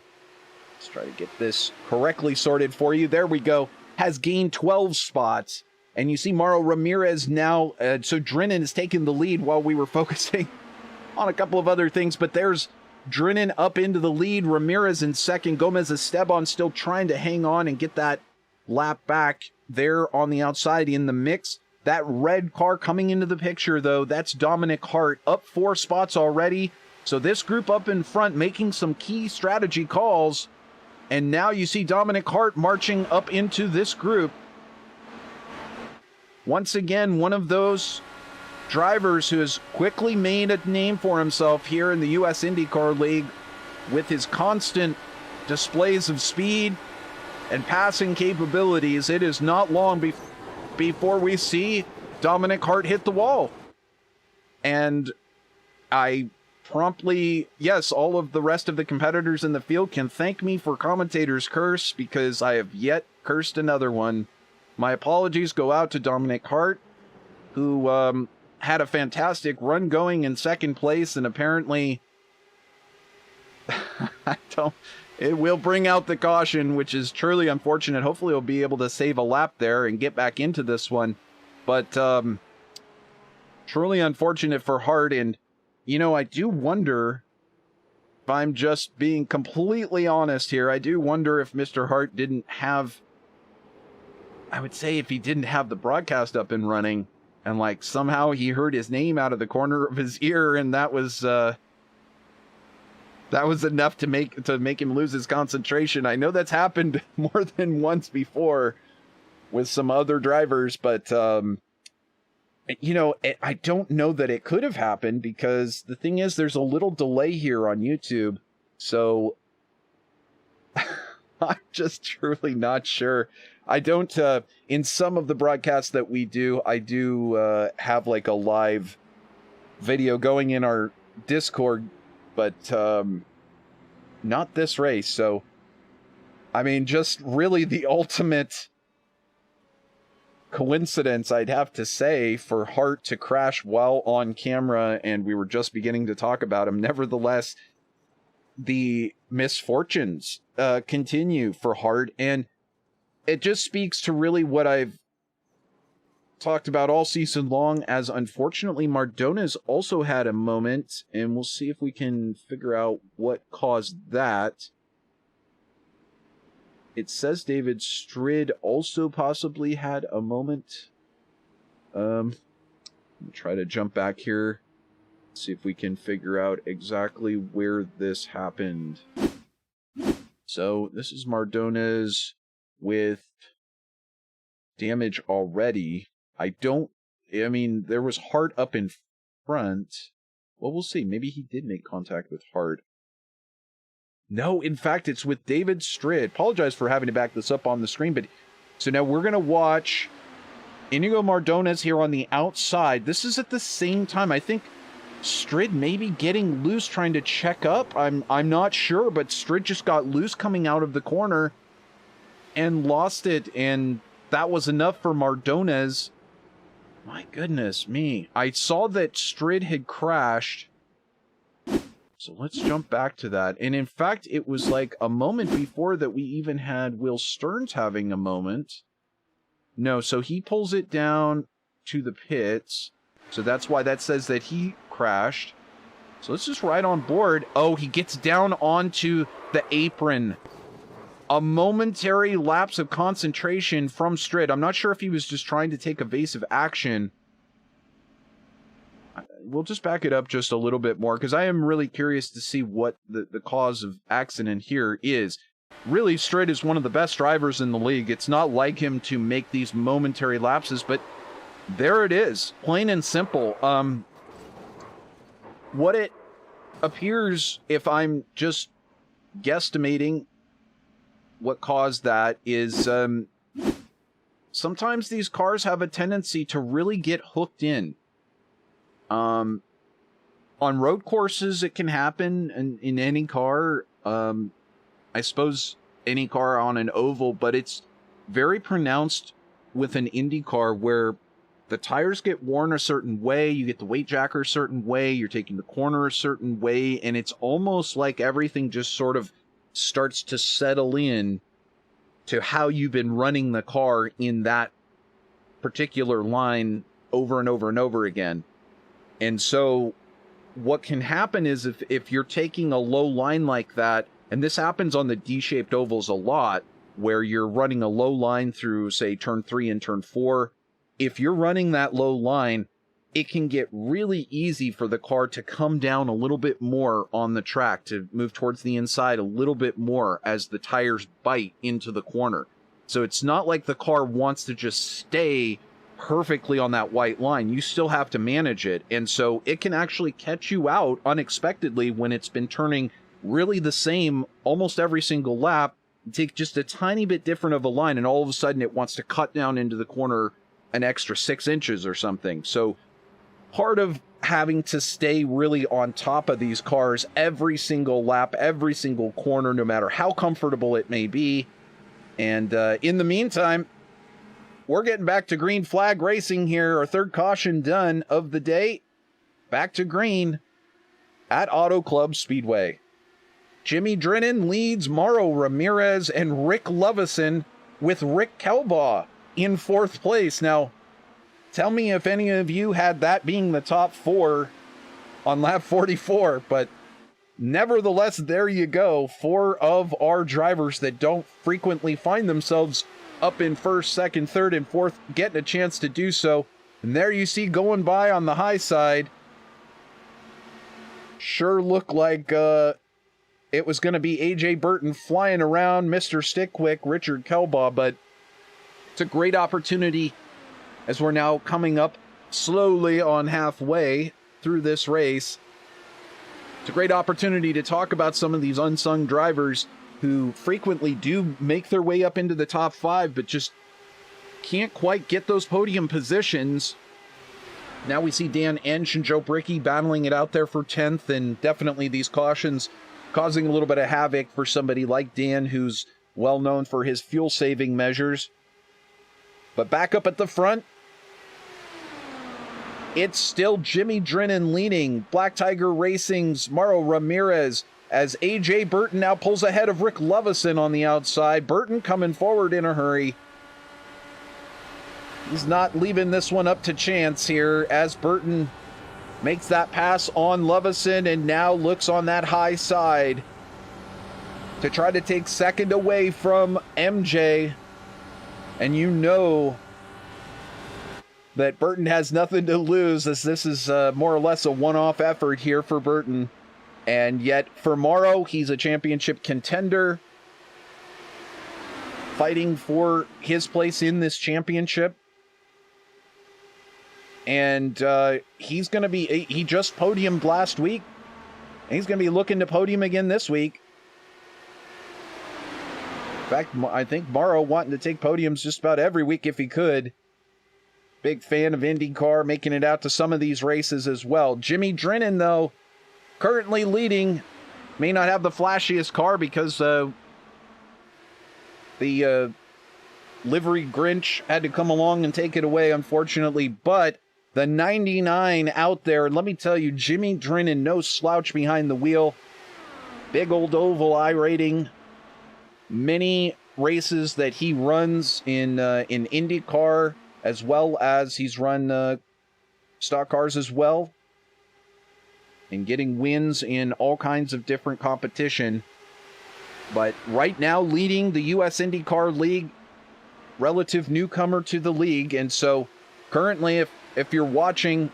try to get this correctly sorted for you. There we go. Has gained 12 spots. And you see Mauro Ramirez now. So Drennan has taken the lead while we were focusing on a couple of other things. But there's Drennan up into the lead. Ramirez in second. Gomez Esteban still trying to hang on and get that lap back there on the outside in the mix. That red car coming into the picture, though, that's Dominic Hart, up 4 spots already. So this group up in front making some key strategy calls. And now you see Dominic Hart marching up into this group. Once again, one of those drivers who has quickly made a name for himself here in the US IndyCar League with his constant displays of speed and passing capabilities. It is not long before we see Dominic Hart hit the wall. And I promptly, yes, all of the rest of the competitors in the field can thank me for commentator's curse, because I have yet cursed another one. My apologies go out to Dominic Hart, who had a fantastic run going in second place, and apparently it will bring out the caution, which is truly unfortunate. Hopefully he'll be able to save a lap there and get back into this one. But truly unfortunate for Hart. And, you know, I do wonder, if I'm just being completely honest here, I do wonder if Mr. Hart didn't have, I would say if he didn't have the broadcast up and running, and like somehow he heard his name out of the corner of his ear, and that was enough to make him lose his concentration. I know that's happened more than once before with some other drivers, but you know, I don't know that it could have happened, because the thing is, there's a little delay here on YouTube, so I'm just truly not sure. I don't, in some of the broadcasts that we do, I do have like a live video going in our Discord, but not this race. So I mean, just really the ultimate coincidence, I'd have to say, for Hart to crash while on camera, and we were just beginning to talk about him. Nevertheless, the misfortunes continue for Hart, and it just speaks to really what I've talked about all season long, as unfortunately Mardones also had a moment, and we'll see if we can figure out what caused that. It says David Strid also possibly had a moment. Let me try to jump back here, see if we can figure out exactly where this happened. So this is Mardones with damage already. I mean, there was Hart up in front. Well, we'll see. Maybe he did make contact with Hart. No, in fact, it's with David Strid. Apologize for having to back this up on the screen, but so now we're going to watch Iñigo Mardones here on the outside. This is at the same time. I think Strid may be getting loose trying to check up. I'm not sure, but Strid just got loose coming out of the corner and lost it, and that was enough for Mardones. My goodness me. I saw that Strid had crashed. So let's jump back to that. And in fact, it was like a moment before that we even had Will Stearns having a moment. No, so he pulls it down to the pits. So that's why that says that he crashed. So let's just ride on board. Oh, he gets down onto the apron. A momentary lapse of concentration from Strid. I'm not sure if he was just trying to take evasive action. We'll just back it up just a little bit more, because I am really curious to see what the cause of accident here is. Really, Strid is one of the best drivers in the league. It's not like him to make these momentary lapses, but there it is, plain and simple. What it appears, if I'm just guesstimating what caused that, is sometimes these cars have a tendency to really get hooked in. On road courses, it can happen in any car. I suppose any car on an oval, but it's very pronounced with an IndyCar where the tires get worn a certain way, you get the weight jacker a certain way, you're taking the corner a certain way, and it's almost like everything just sort of starts to settle in to how you've been running the car in that particular line over and over and over again. And so what can happen is if you're taking a low line like that, and this happens on the D-shaped ovals a lot, where you're running a low line through, say, turn 3 and turn 4, if you're running that low line, it can get really easy for the car to come down a little bit more on the track, to move towards the inside a little bit more as the tires bite into the corner. So it's not like the car wants to just stay perfectly on that white line. You still have to manage it, and so it can actually catch you out unexpectedly when it's been turning really the same almost every single lap. Take just a tiny bit different of a line, and all of a sudden it wants to cut down into the corner an extra 6 inches or something. So part of having to stay really on top of these cars every single lap, every single corner, no matter how comfortable it may be. And in the meantime, we're getting back to green flag racing here. Our third caution done of the day. Back to green at Auto Club Speedway. Jimmy Drennan leads Mauro Ramirez and Rick Lovison, with Rick Kelbaugh in 4th place. Now, tell me if any of you had that being the top 4 on lap 44, but nevertheless, there you go. 4 of our drivers that don't frequently find themselves up in 1st, 2nd, 3rd, and 4th, getting a chance to do so. And there you see going by on the high side. Sure looked like it was going to be AJ Burton flying around Mr. Stickwick, Richard Kelbaugh, but it's a great opportunity as we're now coming up slowly on halfway through this race. It's a great opportunity to talk about some of these unsung drivers who frequently do make their way up into the top 5, but just can't quite get those podium positions. Now we see Dan Ensch and Joe Brickey battling it out there for 10th, and definitely these cautions causing a little bit of havoc for somebody like Dan, who's well known for his fuel-saving measures. But back up at the front, it's still Jimmy Drennan leading Black Tiger Racing's Mauro Ramirez as A.J. Burton now pulls ahead of Rick Lovison on the outside. Burton coming forward in a hurry. He's not leaving this one up to chance here as Burton makes that pass on Lovison and now looks on that high side to try to take second away from MJ. And you know that Burton has nothing to lose, as this is more or less a one-off effort here for Burton. And yet for Mauro, he's a championship contender, fighting for his place in this championship. And he's going to be, he just podiumed last week, and he's going to be looking to podium again this week. In fact, I think Mauro wanting to take podiums just about every week if he could. Big fan of IndyCar, making it out to some of these races as well. Jimmy Drennan, though, currently leading. May not have the flashiest car because the livery Grinch had to come along and take it away, unfortunately. But the 99 out there, and let me tell you, Jimmy Drennan, no slouch behind the wheel. Big old oval iRating. Many races that he runs in IndyCar, as well as he's run stock cars as well, and getting wins in all kinds of different competition. But right now leading the US IndyCar League, relative newcomer to the league. And so currently, if you're watching,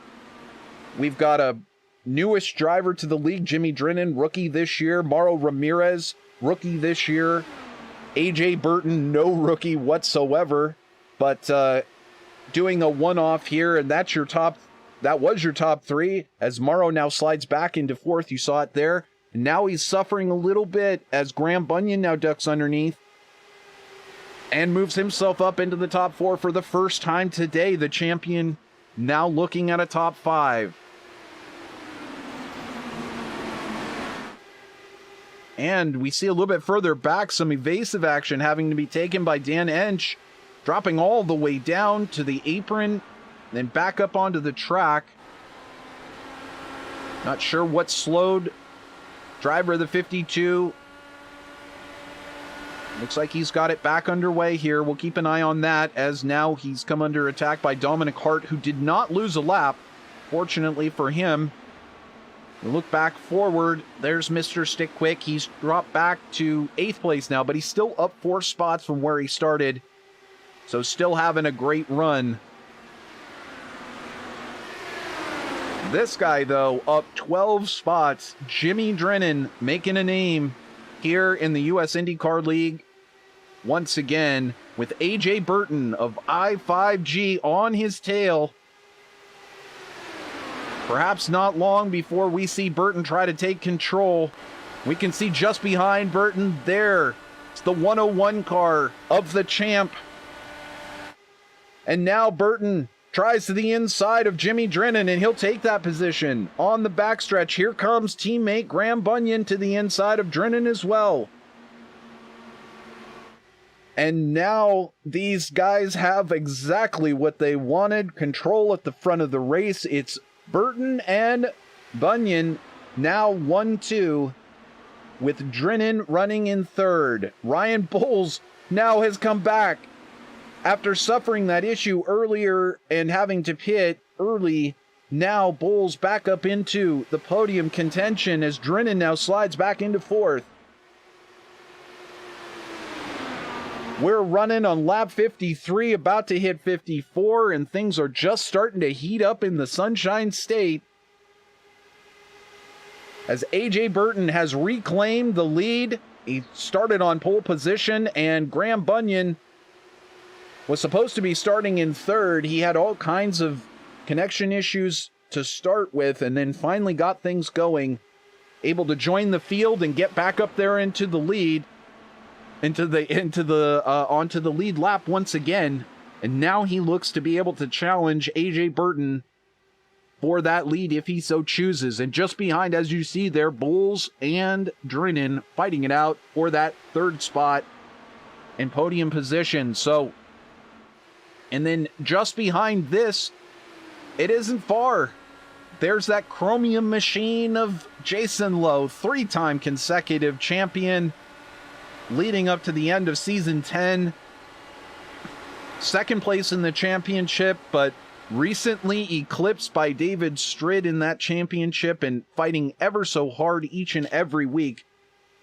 we've got a newest driver to the league, Jimmy Drennan, rookie this year. Mauro Ramirez, rookie this year. A.J. Burton, no rookie whatsoever, but doing a one-off here, and that was your top three, as Mauro now slides back into fourth. You saw it there. And now he's suffering a little bit as Graham Bunyan now ducks underneath and moves himself up into the top four for the first time today. The champion now looking at a top five. And we see a little bit further back some evasive action having to be taken by Dan Ensch, dropping all the way down to the apron, then back up onto the track. Not sure what slowed driver of the 52. Looks like he's got it back underway here. We'll keep an eye on that, as now he's come under attack by Dominic Hart, who did not lose a lap, fortunately for him. We look back forward. There's Mr. Stick Quick. He's dropped back to 8th place now, but he's still up 4 spots from where he started. So still having a great run. This guy, though, up 12 spots. Jimmy Drennan making a name here in the US IndyCar League. Once again, with A.J. Burton of I5G on his tail. Perhaps not long before we see Burton try to take control. We can see just behind Burton there. It's the 101 car of the champ. And now Burton tries to the inside of Jimmy Drennan, and he'll take that position on the backstretch. Here comes teammate Graham Bunyan to the inside of Drennan as well. And now these guys have exactly what they wanted. Control at the front of the race. It's Burton and Bunyan now 1-2, with Drennan running in third. Ryan Bowles now has come back after suffering that issue earlier and having to pit early. Now Bowles back up into the podium contention as Drennan now slides back into fourth. We're running on lap 53, about to hit 54, and things are just starting to heat up in the Sunshine State, as A.J. Burton has reclaimed the lead. He started on pole position, and Graham Bunyan was supposed to be starting in third. He had all kinds of connection issues to start with, and then finally got things going, able to join the field and get back up there into the lead. Onto the lead lap once again, and now he looks to be able to challenge A.J. Burton for that lead if he so chooses. And just behind, as you see there, Bowles and Drennan fighting it out for that third spot. in podium position. So, and then just behind this, it isn't far. There's that chromium machine of Jason Lowe, 3-time consecutive champion, leading up to the end of season 10. Second place in the championship, but recently eclipsed by David Strid in that championship, and fighting ever so hard each and every week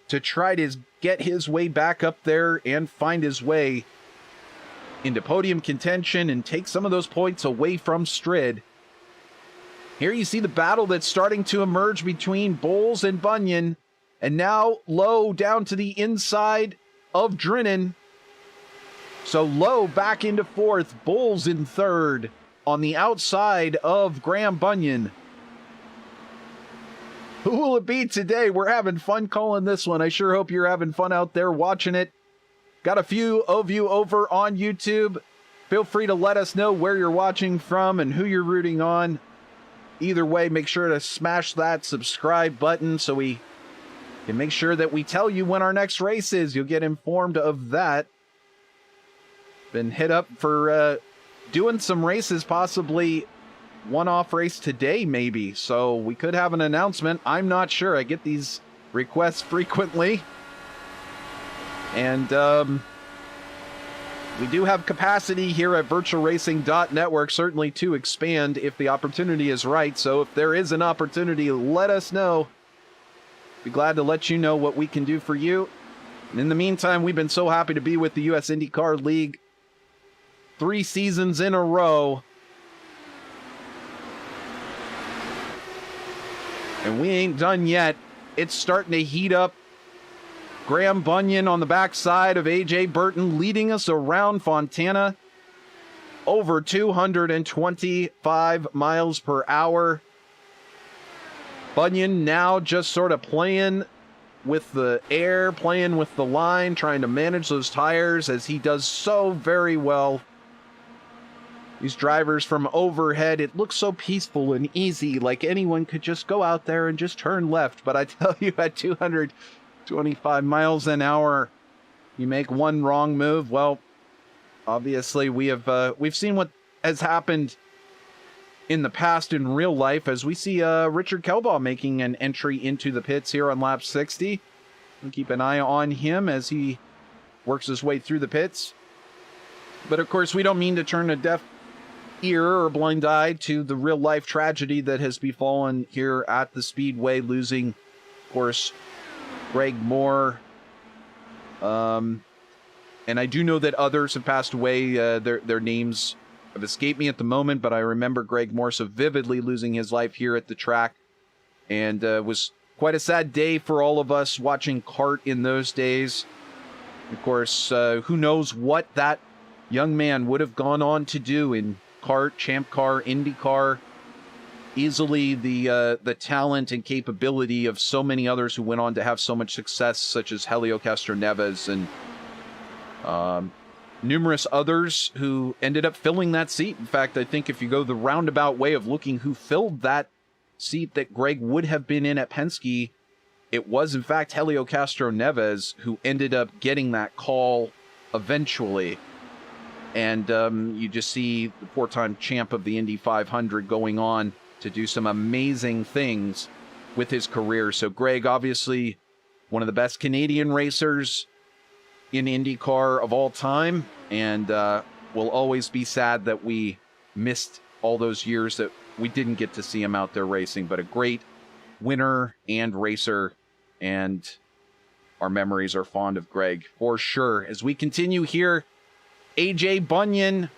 to try to get his way back up there and find his way into podium contention and take some of those points away from Strid. Here you see the battle that's starting to emerge between Bowles and Bunyan, and now Lowe down to the inside of Drinnan. So Lowe back into fourth, Bowles in third on the outside of Graham Bunyan. Who will it be today? We're having fun calling this one. I sure hope you're having fun out there watching it. Got a few of you over on YouTube. Feel free to let us know where you're watching from and who you're rooting on. Either way, make sure to smash that subscribe button so we can make sure that we tell you when our next race is. You'll get informed of that. Been hit up for doing some races, possibly one-off race today, maybe. So we could have an announcement. I'm not sure. I get these requests frequently. And we do have capacity here at VirtualRacing.Network, certainly to expand if the opportunity is right. So if there is an opportunity, let us know. Be glad to let you know what we can do for you. And in the meantime, we've been so happy to be with the US IndyCar League 3 seasons in a row. And we ain't done yet. It's starting to heat up. Graham Bunyan on the backside of AJ Burton leading us around Fontana. Over 225 miles per hour. Bunyan now just sort of playing with the air, playing with the line, trying to manage those tires as he does so very well. These drivers from overhead, it looks so peaceful and easy, like anyone could just go out there and just turn left. But I tell you, at 225 miles an hour, you make one wrong move. Well, obviously we've seen what has happened in the past in real life, as we see Richard Kelbaugh making an entry into the pits here on lap 60. We'll keep an eye on him as he works his way through the pits. But of course, we don't mean to turn a deaf ear or blind eye to the real life tragedy that has befallen here at the Speedway, losing, of course, Greg Moore. And I do know that others have passed away. Their names have escaped me at the moment, but I remember Greg Moore so vividly losing his life here at the track. And was quite a sad day for all of us watching kart in those days. Of course, who knows what that young man would have gone on to do in kart, Champ Car, IndyCar. Easily the talent and capability of so many others who went on to have so much success, such as Helio Castroneves and numerous others who ended up filling that seat. In fact, I think if you go the roundabout way of looking who filled that seat that Greg would have been in at Penske, it was in fact Helio Castroneves who ended up getting that call eventually. And you just see the 4-time champ of the Indy 500 going on to do some amazing things with his career. So Greg, obviously one of the best Canadian racers in IndyCar of all time, and will always be sad that we missed all those years that we didn't get to see him out there racing. But a great winner and racer, and our memories are fond of Greg for sure. As we continue here, AJ Bunyan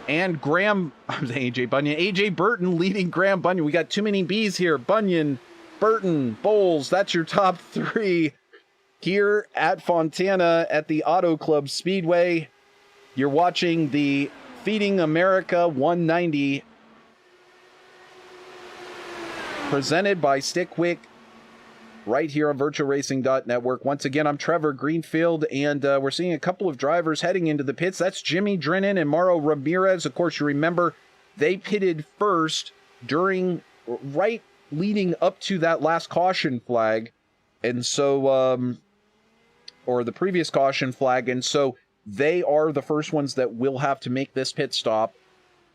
and AJ Burton leading Graham Bunyan. We got too many B's here. Bunyan, Burton, Bowles, that's your top 3 here at Fontana at the Auto Club Speedway. You're watching the Feeding America 190 presented by Stickwick right here on VirtualRacing.Network. Once again, I'm Trevor Greenfield, and we're seeing a couple of drivers heading into the pits. That's Jimmy Drinnan and Mauro Ramirez. Of course, you remember they pitted first right leading up to that last caution flag. And so, or the previous caution flag, and so they are the first ones that will have to make this pit stop.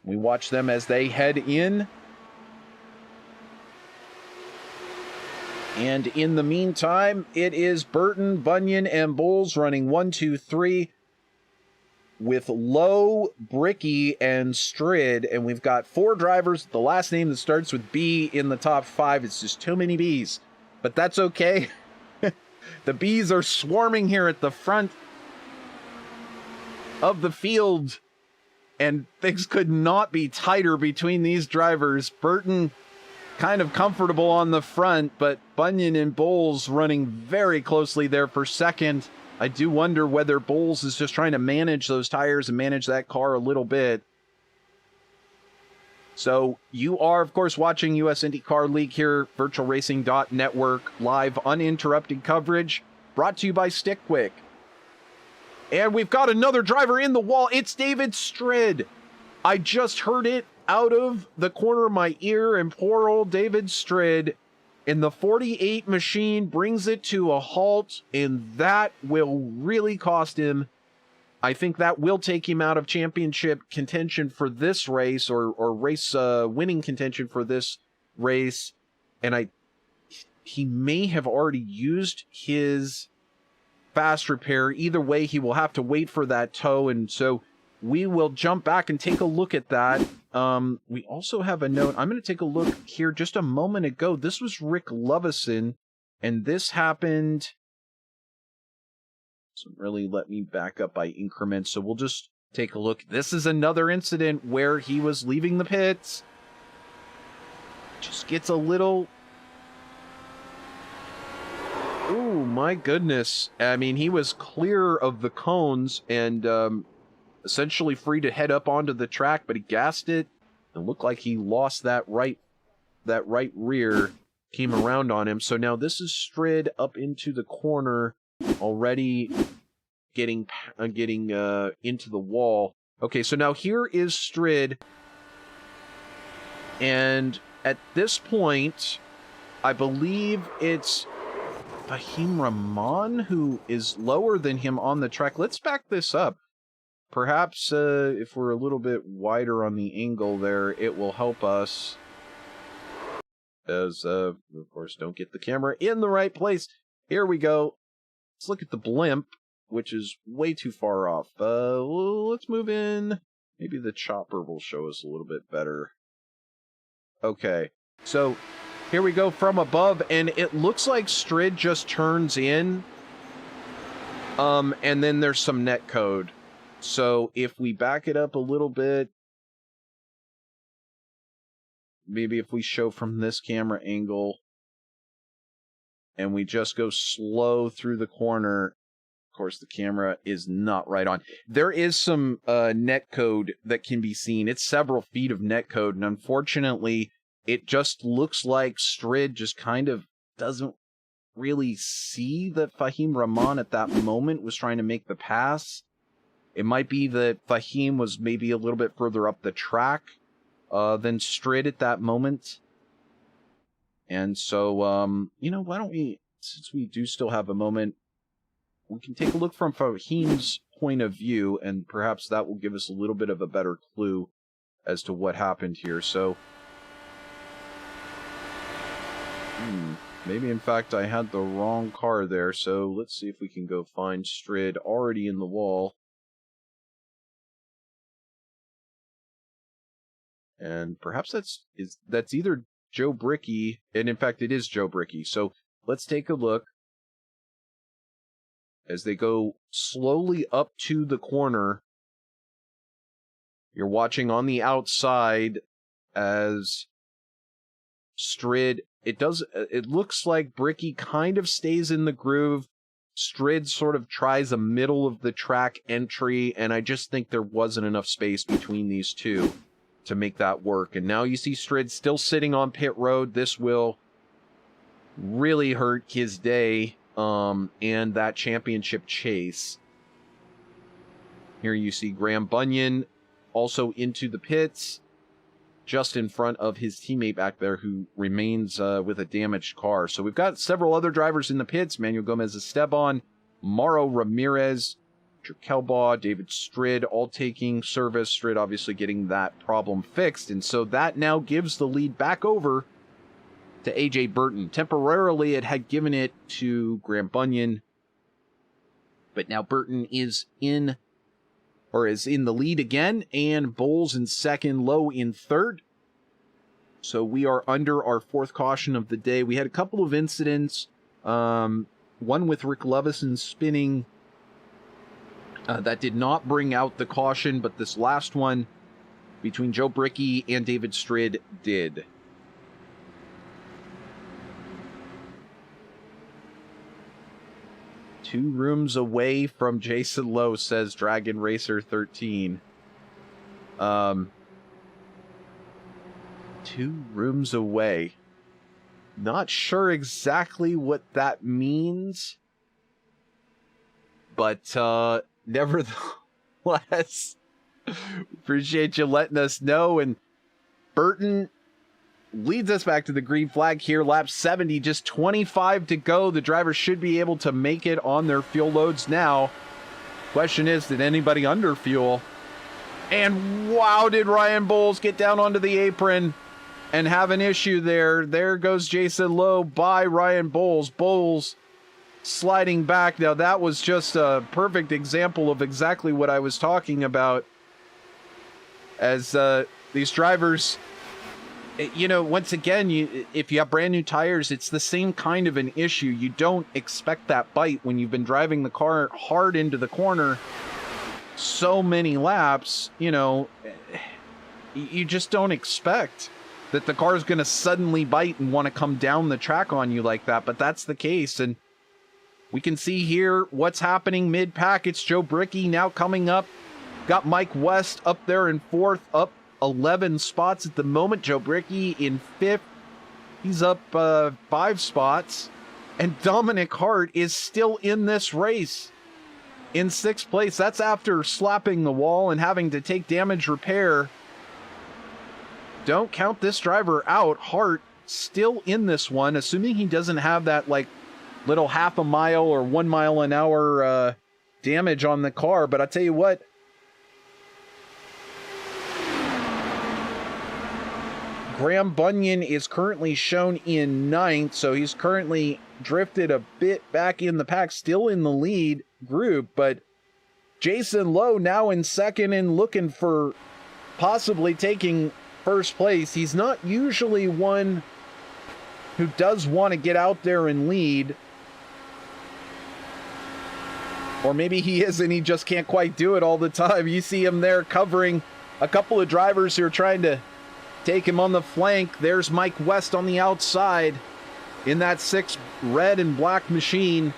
We watch them as they head in. And in the meantime, it is Burton, Bunyan, and Bowles running 1, 2, 3 with Lowe, Bricky, and Strid. And we've got 4 drivers. The last name that starts with B in the top 5. It's just too many Bs. But that's okay. The Bs are swarming here at the front of the field. And things could not be tighter between these drivers. Burton kind of comfortable on the front, but Bunyan and Bowles running very closely there for second. I do wonder whether Bowles is just trying to manage those tires and manage that car a little bit. So you are, of course, watching US IndyCar League here, VirtualRacing.Network, live uninterrupted coverage, brought to you by Stickwick. And we've got another driver in the wall. It's David Strid. I just heard it out of the corner of my ear, and poor old David Strid in the 48 machine brings it to a halt, and that will really cost him. I think that will take him out of championship contention for this race, or race winning contention for this race. And he may have already used his fast repair. Either way, he will have to wait for that tow, and so we will jump back and take a look at that. We also have a note. I'm going to take a look here just a moment ago. This was Rick Lovison, and this happened. Doesn't really let me back up by increments, so we'll just take a look. This is another incident where he was leaving the pits. Just gets a little... Oh, my goodness. I mean, he was clear of the cones and essentially free to head up onto the track, but he gassed it. It looked like he lost that right rear, came around on him. So now this is Strid up into the corner, already getting into the wall. Okay, so now here is Strid, and at this point, I believe it's Fahim Rahman who is lower than him on the track. Let's back this up. Perhaps if we're a little bit wider on the angle there, it will help us. As, of course, don't get the camera in the right place. Here we go. Let's look at the blimp, which is way too far off. Let's move in. Maybe the chopper will show us a little bit better. Okay, so here we go from above, and it looks like Strid just turns in. And then there's some net code. So if we back it up a little bit, maybe if we show from this camera angle, and we just go slow through the corner, of course the camera is not right on. There is some net code that can be seen. It's several feet of net code, and unfortunately, it just looks like Strid just kind of doesn't really see that Fahim Rahman at that moment was trying to make the pass. It might be that Fahim was maybe a little bit further up the track than Strid at that moment. And so, why don't we, since we do still have a moment, we can take a look from Fahim's point of view, and perhaps that will give us a little bit of a better clue as to what happened here. So, maybe in fact I had the wrong car there, so let's see if we can go find Strid already in the wall. And perhaps that's either Joe Bricky, and in fact it is Joe Bricky. So let's take a look as they go slowly up to the corner. You're watching on the outside as Strid, it looks like Bricky kind of stays in the groove. Strid sort of tries a middle of the track entry, and I just think there wasn't enough space between these two to make that work. And now you see Strid still sitting on pit road. This will really hurt his day and that championship chase. Here you see Graham Bunyan also into the pits, just in front of his teammate back there who remains with a damaged car. So we've got several other drivers in the pits. Manuel Gomez Esteban, Mauro Ramirez, Kelbaugh, David Strid, all taking service. Strid obviously getting that problem fixed. And so that now gives the lead back over to AJ Burton. Temporarily, it had given it to Graham Bunyan. But now Burton is in the lead again. And Bowles in second, Lowe in third. So we are under our fourth caution of the day. We had a couple of incidents. One with Rick Lovison spinning. That did not bring out the caution, but this last one between Joe Brickey and David Strid did. Two rooms away from Jason Lowe, says Dragon Racer 13. 2 rooms away. Not sure exactly what that means, but nevertheless, appreciate you letting us know. And Burton leads us back to the green flag here. Lap 70, just 25 to go. The drivers should be able to make it on their fuel loads now. Question is, did anybody underfuel? And wow, did Ryan Bowles get down onto the apron and have an issue there. There goes Jason Lowe by Ryan Bowles. Bowles sliding back. Now that was just a perfect example of exactly what I was talking about. As these drivers, you know, once again, if you have brand new tires, it's the same kind of an issue. You don't expect that bite when you've been driving the car hard into the corner so many laps. You know, you just don't expect that the car is going to suddenly bite and want to come down the track on you like that. But that's the case. And we can see here what's happening mid-pack. It's Joe Brickey now coming up. Got Mike West up there in fourth, up 11 spots at the moment. Joe Brickey in fifth. He's up 5 spots. And Dominic Hart is still in this race in 6th place. That's after slapping the wall and having to take damage repair. Don't count this driver out. Hart still in this one, assuming he doesn't have that like little half a mile or 1 mile an hour damage on the car. But I tell you what, Graham Bunyan is currently shown in 9th, so he's currently drifted a bit back in the pack, still in the lead group. But Jason Lowe now in 2nd and looking for possibly taking 1st place. He's not usually one who does want to get out there and lead. Or maybe he is and he just can't quite do it all the time. You see him there covering a couple of drivers who are trying to take him on the flank. There's Mike West on the outside in that 6 red and black machine.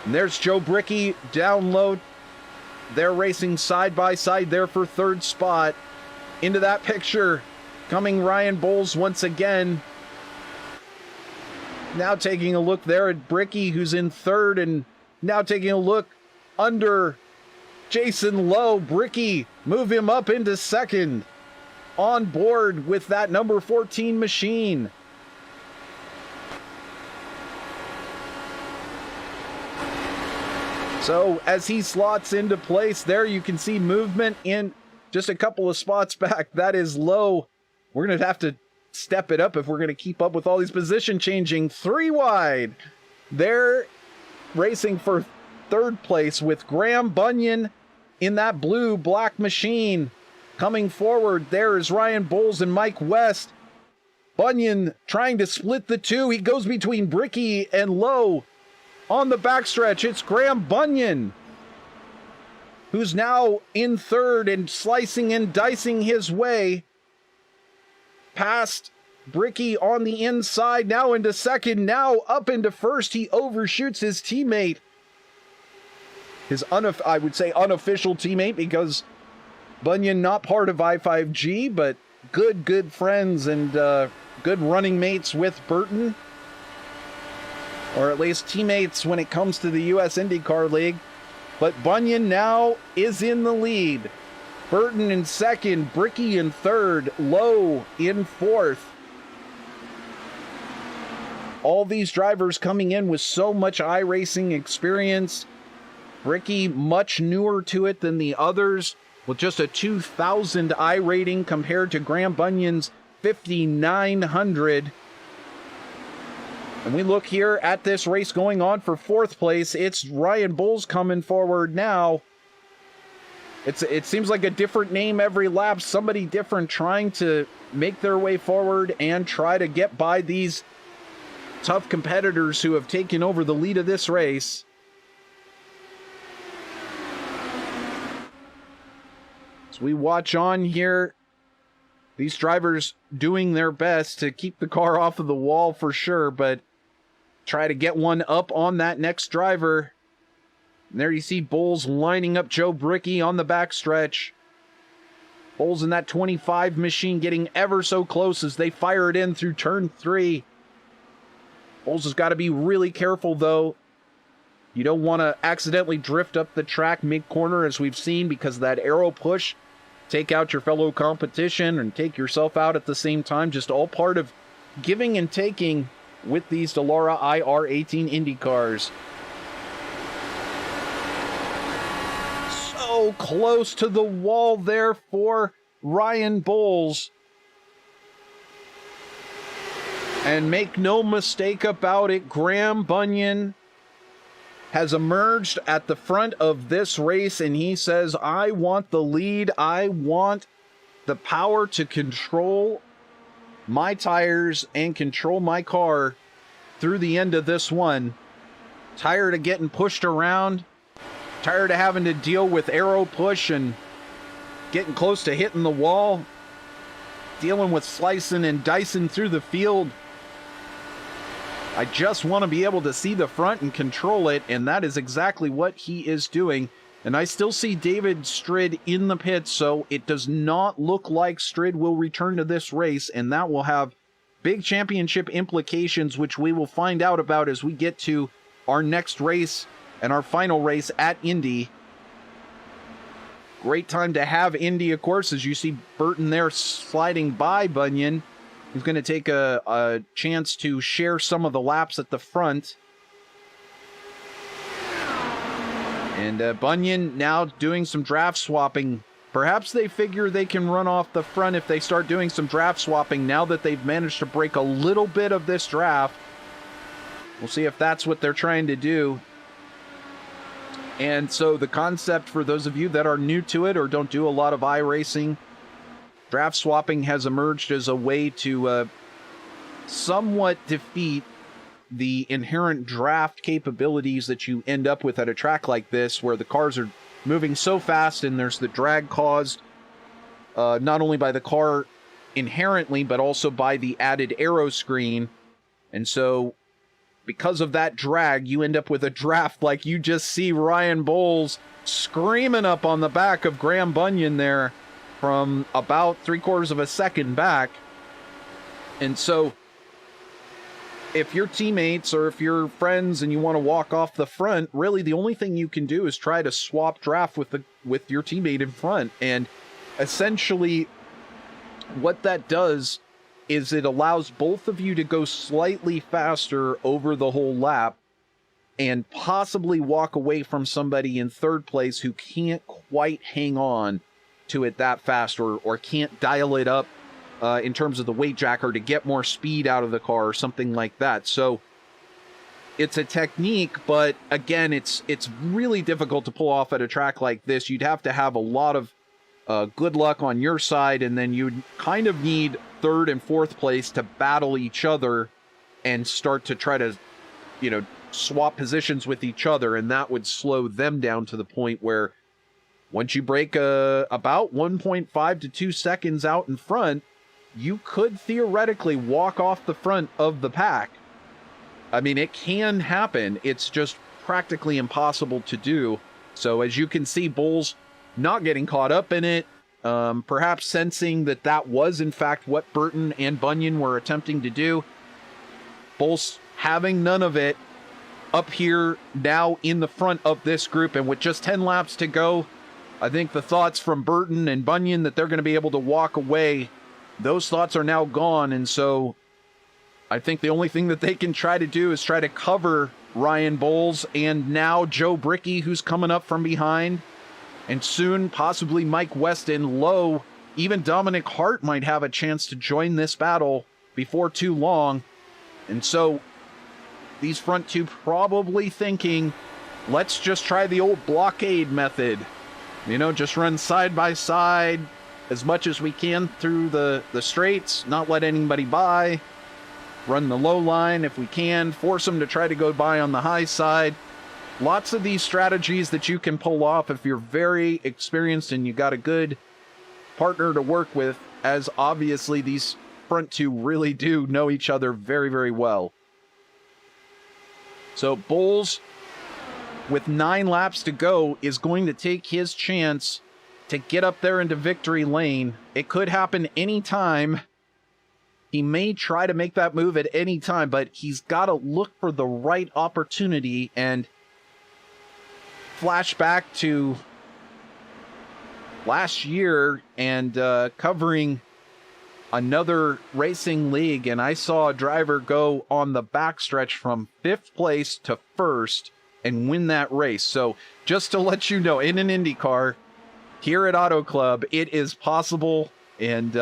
And there's Joe Brickey down low. They're racing side by side there for 3rd spot. Into that picture coming Ryan Bowles once again. Now taking a look there at Brickey, who's in 3rd, and now taking a look under Jason Lowe. Brickey, move him up into 2nd. On board with that number 14 machine. So as he slots into place there, you can see movement in just a couple of spots back. That is Lowe. We're going to have to step it up if we're going to keep up with all these position changing. 3 wide. They're racing for 3rd place with Graham Bunyan in that blue-black machine. Coming forward, there is Ryan Bowles and Mike West. Bunyan trying to split the two. He goes between Brickey and Lowe. On the backstretch, it's Graham Bunyan, who's now in 3rd and slicing and dicing his way past Brickey on the inside, now into 2nd, now up into 1st. He overshoots his teammate. His, I would say, unofficial teammate, because Bunyan not part of I5G, but good friends and good running mates with Burton. Or at least teammates when it comes to the US IndyCar League. But Bunyan now is in the lead. Burton in 2nd, Brickey in 3rd, Lowe in 4th. All these drivers coming in with so much iRacing experience. Bricky, much newer to it than the others, with just a 2,000 I rating compared to Graham Bunyan's 5,900. And we look here at this race going on for fourth place. It's Ryan Bowles coming forward now. It seems like a different name every lap, somebody different trying to make their way forward and try to get by these tough competitors who have taken over the lead of this race. As we watch on here, these drivers doing their best to keep the car off of the wall for sure, but try to get one up on that next driver. And there you see Bowles lining up Joe Bricky on the backstretch. Bowles in that 25 machine getting ever so close as they fire it in through turn 3. Bowles has got to be really careful, though. You don't want to accidentally drift up the track mid-corner, as we've seen, because of that arrow push. Take out your fellow competition and take yourself out at the same time. Just all part of giving and taking with these Dallara IR-18 IndyCars. So close to the wall there for Ryan Bowles. And make no mistake about it, Graham Bunyan has emerged at the front of this race, and he says, I want the lead. I want the power to control my tires and control my car through the end of this one. Tired of getting pushed around. Tired of having to deal with arrow push and getting close to hitting the wall. Dealing with slicing and dicing through the field. I just want to be able to see the front and control it, and that is exactly what he is doing. And I still see David Strid in the pits, so it does not look like Strid will return to this race, and that will have big championship implications, which we will find out about as we get to our next race and our final race at Indy. Great time to have Indy, of course, as you see Burton there sliding by Bunyan. He's going to take a chance to share some of the laps at the front. And Bunyan now doing some draft swapping. Perhaps they figure they can run off the front if they start doing some draft swapping now that they've managed to break a little bit of this draft. We'll see if that's what they're trying to do. And so the concept, for those of you that are new to it or don't do a lot of iRacing, draft swapping has emerged as a way to somewhat defeat the inherent draft capabilities that you end up with at a track like this, where the cars are moving so fast and there's the drag caused not only by the car inherently, but also by the added aero screen. And so because of that drag, you end up with a draft like you just see Ryan Bowles screaming up on the back of Graham Bunyan there from about 3/4 of a second back. And so if you're teammates or if you're friends and you want to walk off the front, really the only thing you can do is try to swap draft with your teammate in front. And essentially what that does is it allows both of you to go slightly faster over the whole lap and possibly walk away from somebody in third place who can't quite hang on to it that fast or can't dial it up in terms of the weight jacker to get more speed out of the car or something like that. So it's a technique, but again, it's really difficult to pull off at a track like this. You'd have to have a lot of good luck on your side, and then you'd kind of need third and fourth place to battle each other and start to try to, swap positions with each other, and that would slow them down to the point where once you break about 1.5 to 2 seconds out in front, you could theoretically walk off the front of the pack. I mean, it can happen. It's just practically impossible to do. So as you can see, Bowles not getting caught up in it, perhaps sensing that that was in fact what Burton and Bunyan were attempting to do. Bowles having none of it, up here now in the front of this group, and with just 10 laps to go, I think the thoughts from Burton and Bunyan that they're going to be able to walk away, those thoughts are now gone. And so I think the only thing that they can try to do is try to cover Ryan Bowles and now Joe Brickey, who's coming up from behind. And soon, possibly Mike West and Lowe. Even Dominic Hart might have a chance to join this battle before too long. And so these front two probably thinking, let's just try the old blockade method. You know, just run side by side as much as we can through the straights, not let anybody by. Run the low line if we can, force them to try to go by on the high side. Lots of these strategies that you can pull off if you're very experienced and you got a good partner to work with, as obviously these front two really do know each other very, very well. So Bowles, with 9 laps to go, is going to take his chance to get up there into victory lane. It could happen anytime. He may try to make that move at any time, but he's got to look for the right opportunity. And flashback to last year and covering another racing league, and I saw a driver go on the backstretch from 5th place to 1st and win that race. So just to let you know, in an IndyCar here at Auto Club, it is possible. And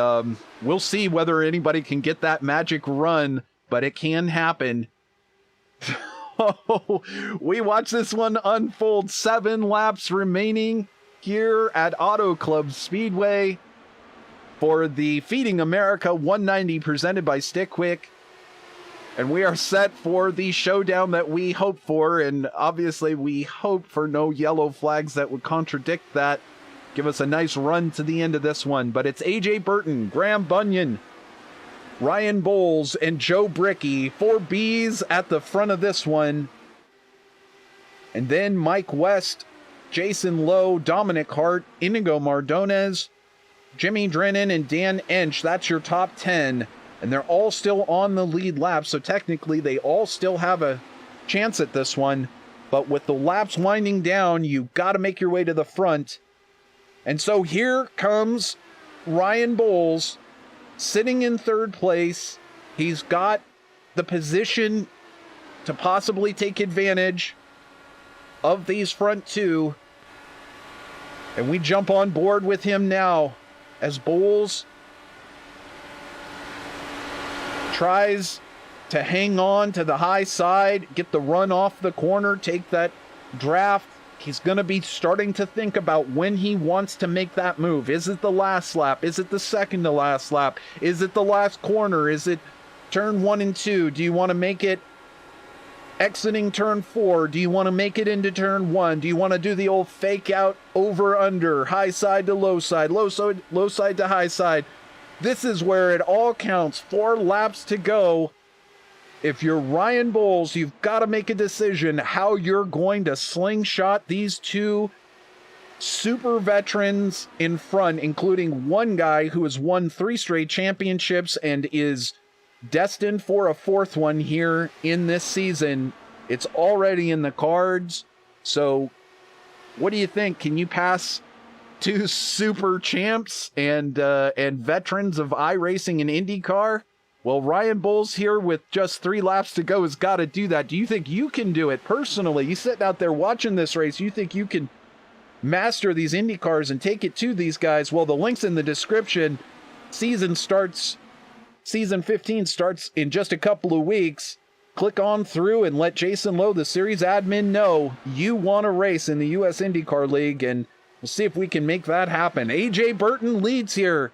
we'll see whether anybody can get that magic run, but it can happen. We watch this one unfold. 7 laps remaining here at Auto Club Speedway for the Feeding America 190 presented by Stickwick. And we are set for the showdown that we hope for. And obviously we hope for no yellow flags that would contradict that. Give us a nice run to the end of this one. But it's AJ Burton, Graham Bunyan, Ryan Bowles, and Joe Brickey. 4 Bs at the front of this one. And then Mike West, Jason Lowe, Dominic Hart, Iñigo Mardones, Jimmy Drennan, and Dan Ensch. That's your top 10. And they're all still on the lead lap. So technically they all still have a chance at this one. But with the laps winding down, you've got to make your way to the front. And so here comes Ryan Bowles sitting in 3rd place. He's got the position to possibly take advantage of these front two. And we jump on board with him now as Bowles tries to hang on to the high side, get the run off the corner, take that draft. He's going to be starting to think about when he wants to make that move. Is it the last lap? Is it the second to last lap? Is it the last corner? Is it turn 1 and 2? Do you want to make it exiting turn 4? Do you want to make it into turn 1? Do you want to do the old fake out over under, high side to low side to high side? This is where it all counts. 4 laps to go. If you're Ryan Bowles, you've got to make a decision how you're going to slingshot these 2 super veterans in front, including one guy who has won 3 straight championships and is destined for a 4th one here in this season. It's already in the cards. So what do you think? Can you pass 2 super champs and veterans of iRacing and IndyCar? Well, Ryan Bowles here with just 3 laps to go has got to do that. Do you think you can do it personally? You sitting out there watching this race, you think you can master these IndyCars and take it to these guys? Well, the link's in the description. Season 15 starts in just a couple of weeks. Click on through and let Jason Lowe, the series admin, know you want to race in the US IndyCar League, and we'll see if we can make that happen. AJ Burton leads here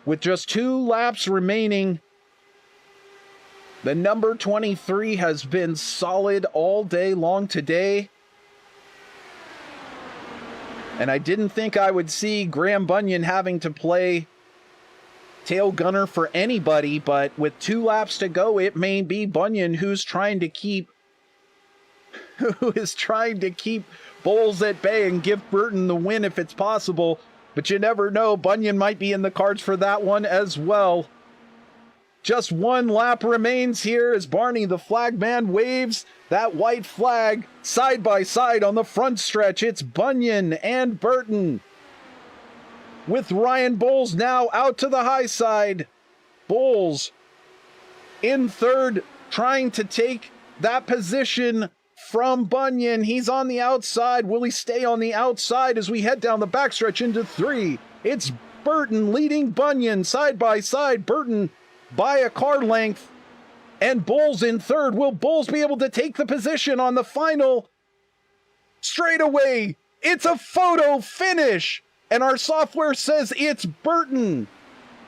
with just 2 laps remaining. The number 23 has been solid all day long today. And I didn't think I would see Graham Bunyan having to play tail gunner for anybody, but with 2 laps to go, it may be Bunyan who is trying to keep Bowles at bay and give Burton the win if it's possible. But you never know, Bunyan might be in the cards for that one as well. Just 1 lap remains here as Barney the flagman waves that white flag side by side on the front stretch. It's Bunyan and Burton, with Ryan Bowles now out to the high side. Bowles in 3rd, trying to take that position from Bunyan. He's on the outside. Will he stay on the outside as we head down the backstretch into 3? It's Burton leading Bunyan side by side. Burton by a car length. And Bowles in 3rd. Will Bowles be able to take the position on the final straightaway? It's a photo finish. And our software says it's Burton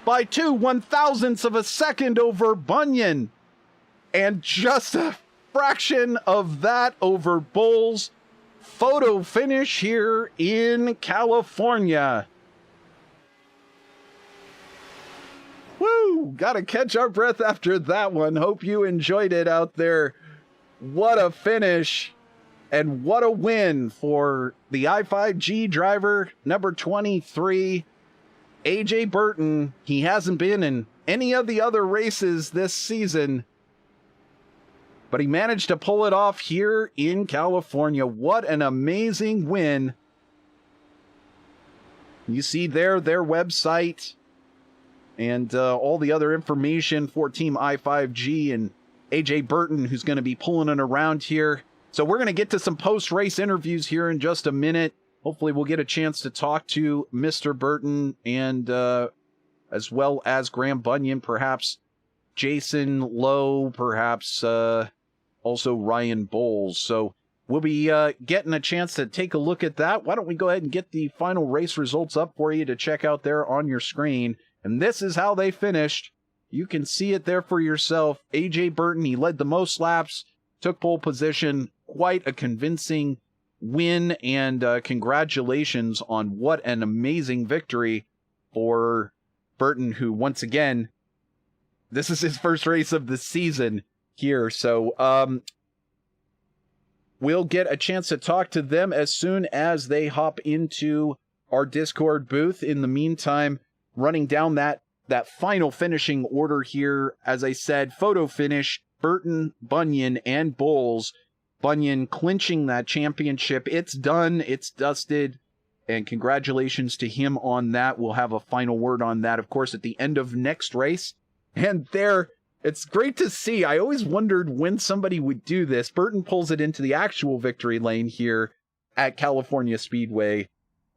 by 2/1000ths of a second over Bunyan. And just a fraction of that over Bowles. Photo finish here in California. Woo! Gotta catch our breath after that one. Hope you enjoyed it out there. What a finish. And what a win for the i5G driver, number 23, AJ Burton. He hasn't been in any of the other races this season, but he managed to pull it off here in California. What an amazing win. You see there their website and all the other information for Team i5G and AJ Burton, who's going to be pulling it around here. So we're going to get to some post-race interviews here in just a minute. Hopefully we'll get a chance to talk to Mr. Burton and as well as Graham Bunyan, perhaps Jason Lowe, perhaps also Ryan Bowles. So we'll be getting a chance to take a look at that. Why don't we go ahead and get the final race results up for you to check out there on your screen. And this is how they finished. You can see it there for yourself. AJ Burton, he led the most laps, took pole position. Quite a convincing win, and congratulations on what an amazing victory for Burton, who once again, this is his first race of the season here. So we'll get a chance to talk to them as soon as they hop into our Discord booth. In the meantime, running down that final finishing order here, as I said, photo finish, Burton, Bunyan, and Bowles. Bunyan clinching that championship. It's done. It's dusted. And congratulations to him on that. We'll have a final word on that, of course, at the end of next race. And there, it's great to see. I always wondered when somebody would do this. Burton pulls it into the actual victory lane here at California Speedway,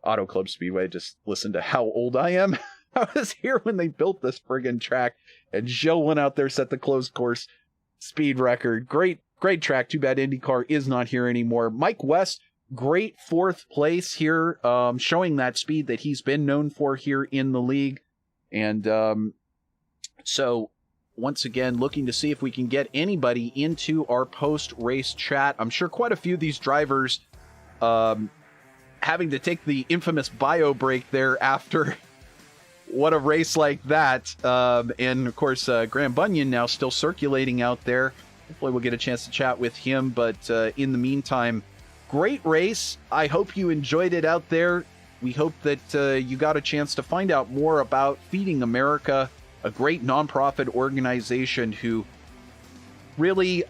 Auto Club Speedway. Just listen to how old I am. I was here when they built this friggin' track, and Joe went out there, set the closed course speed record. Great track. Too bad IndyCar is not here anymore. Mike West, great 4th place here, showing that speed that he's been known for here in the league. And so once again, looking to see if we can get anybody into our post-race chat. I'm sure quite a few of these drivers having to take the infamous bio break there after what a race like that. And of course, Graham Bunyan now still circulating out there. Hopefully we'll get a chance to chat with him. But in the meantime, great race. I hope you enjoyed it out there. We hope that you got a chance to find out more about Feeding America, a great nonprofit organization who really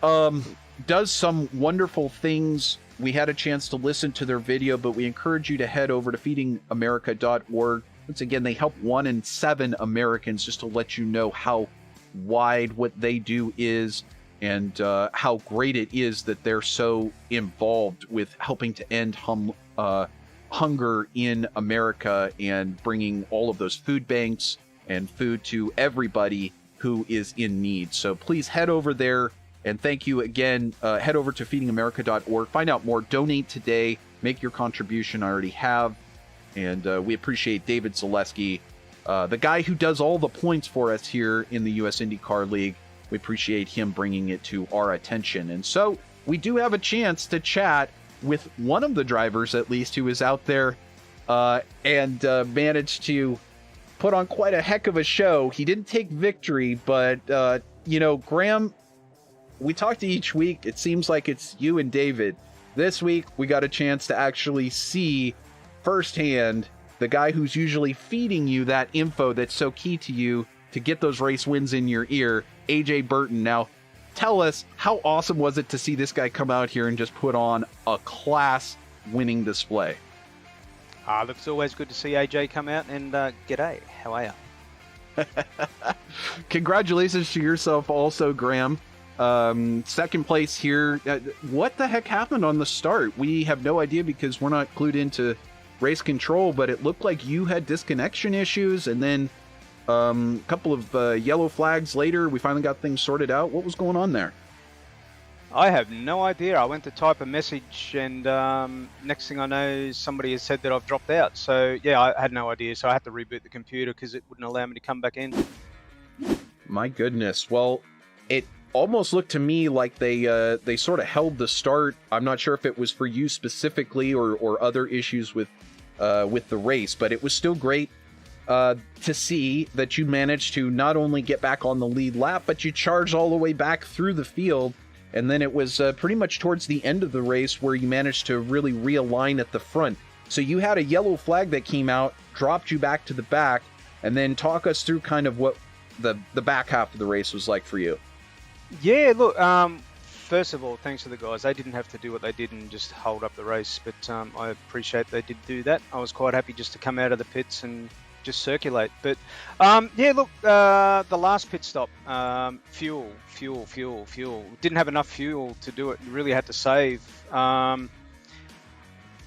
does some wonderful things. We had a chance to listen to their video, but we encourage you to head over to feedingamerica.org. Once again, they help 1 in 7 Americans, just to let you know how wide what they do is, and how great it is that they're so involved with helping to end hunger in America and bringing all of those food banks and food to everybody who is in need. So please head over there, and thank you again. Head over to feedingamerica.org. Find out more. Donate today. Make your contribution. I already have. And we appreciate David Zaleski, the guy who does all the points for us here in the US IndyCar League. We appreciate him bringing it to our attention. And so we do have a chance to chat with one of the drivers, at least, who is out there and managed to put on quite a heck of a show. He didn't take victory, but, Graham, we talk to each week. It seems like it's you and David. This week, we got a chance to actually see firsthand the guy who's usually feeding you that info that's so key to you to get those race wins in your ear, AJ Burton. Now, tell us, how awesome was it to see this guy come out here and just put on a class-winning display? Look, it's always good to see AJ come out, and g'day, how are you? Congratulations to yourself also, Graham. Second place here. What the heck happened on the start? We have no idea because we're not clued into race control, but it looked like you had disconnection issues, and then a couple of yellow flags later, we finally got things sorted out. What was going on there? I have no idea. I went to type a message, and next thing I know, somebody has said that I've dropped out. So yeah, I had no idea. So I had to reboot the computer because it wouldn't allow me to come back in. My goodness. Well, it almost looked to me like they sort of held the start. I'm not sure if it was for you specifically or other issues with the race, but it was still great to see that you managed to not only get back on the lead lap, but you charged all the way back through the field. And then it was pretty much towards the end of the race where you managed to really realign at the front. So you had a yellow flag that came out, dropped you back to the back, and then talk us through kind of what the back half of the race was like for you. Yeah, look, first of all, thanks to the guys. They didn't have to do what they did and just hold up the race, but I appreciate they did do that. I was quite happy just to come out of the pits and just circulate. But yeah, look, the last pit stop, fuel. Didn't have enough fuel to do it. You really had to save.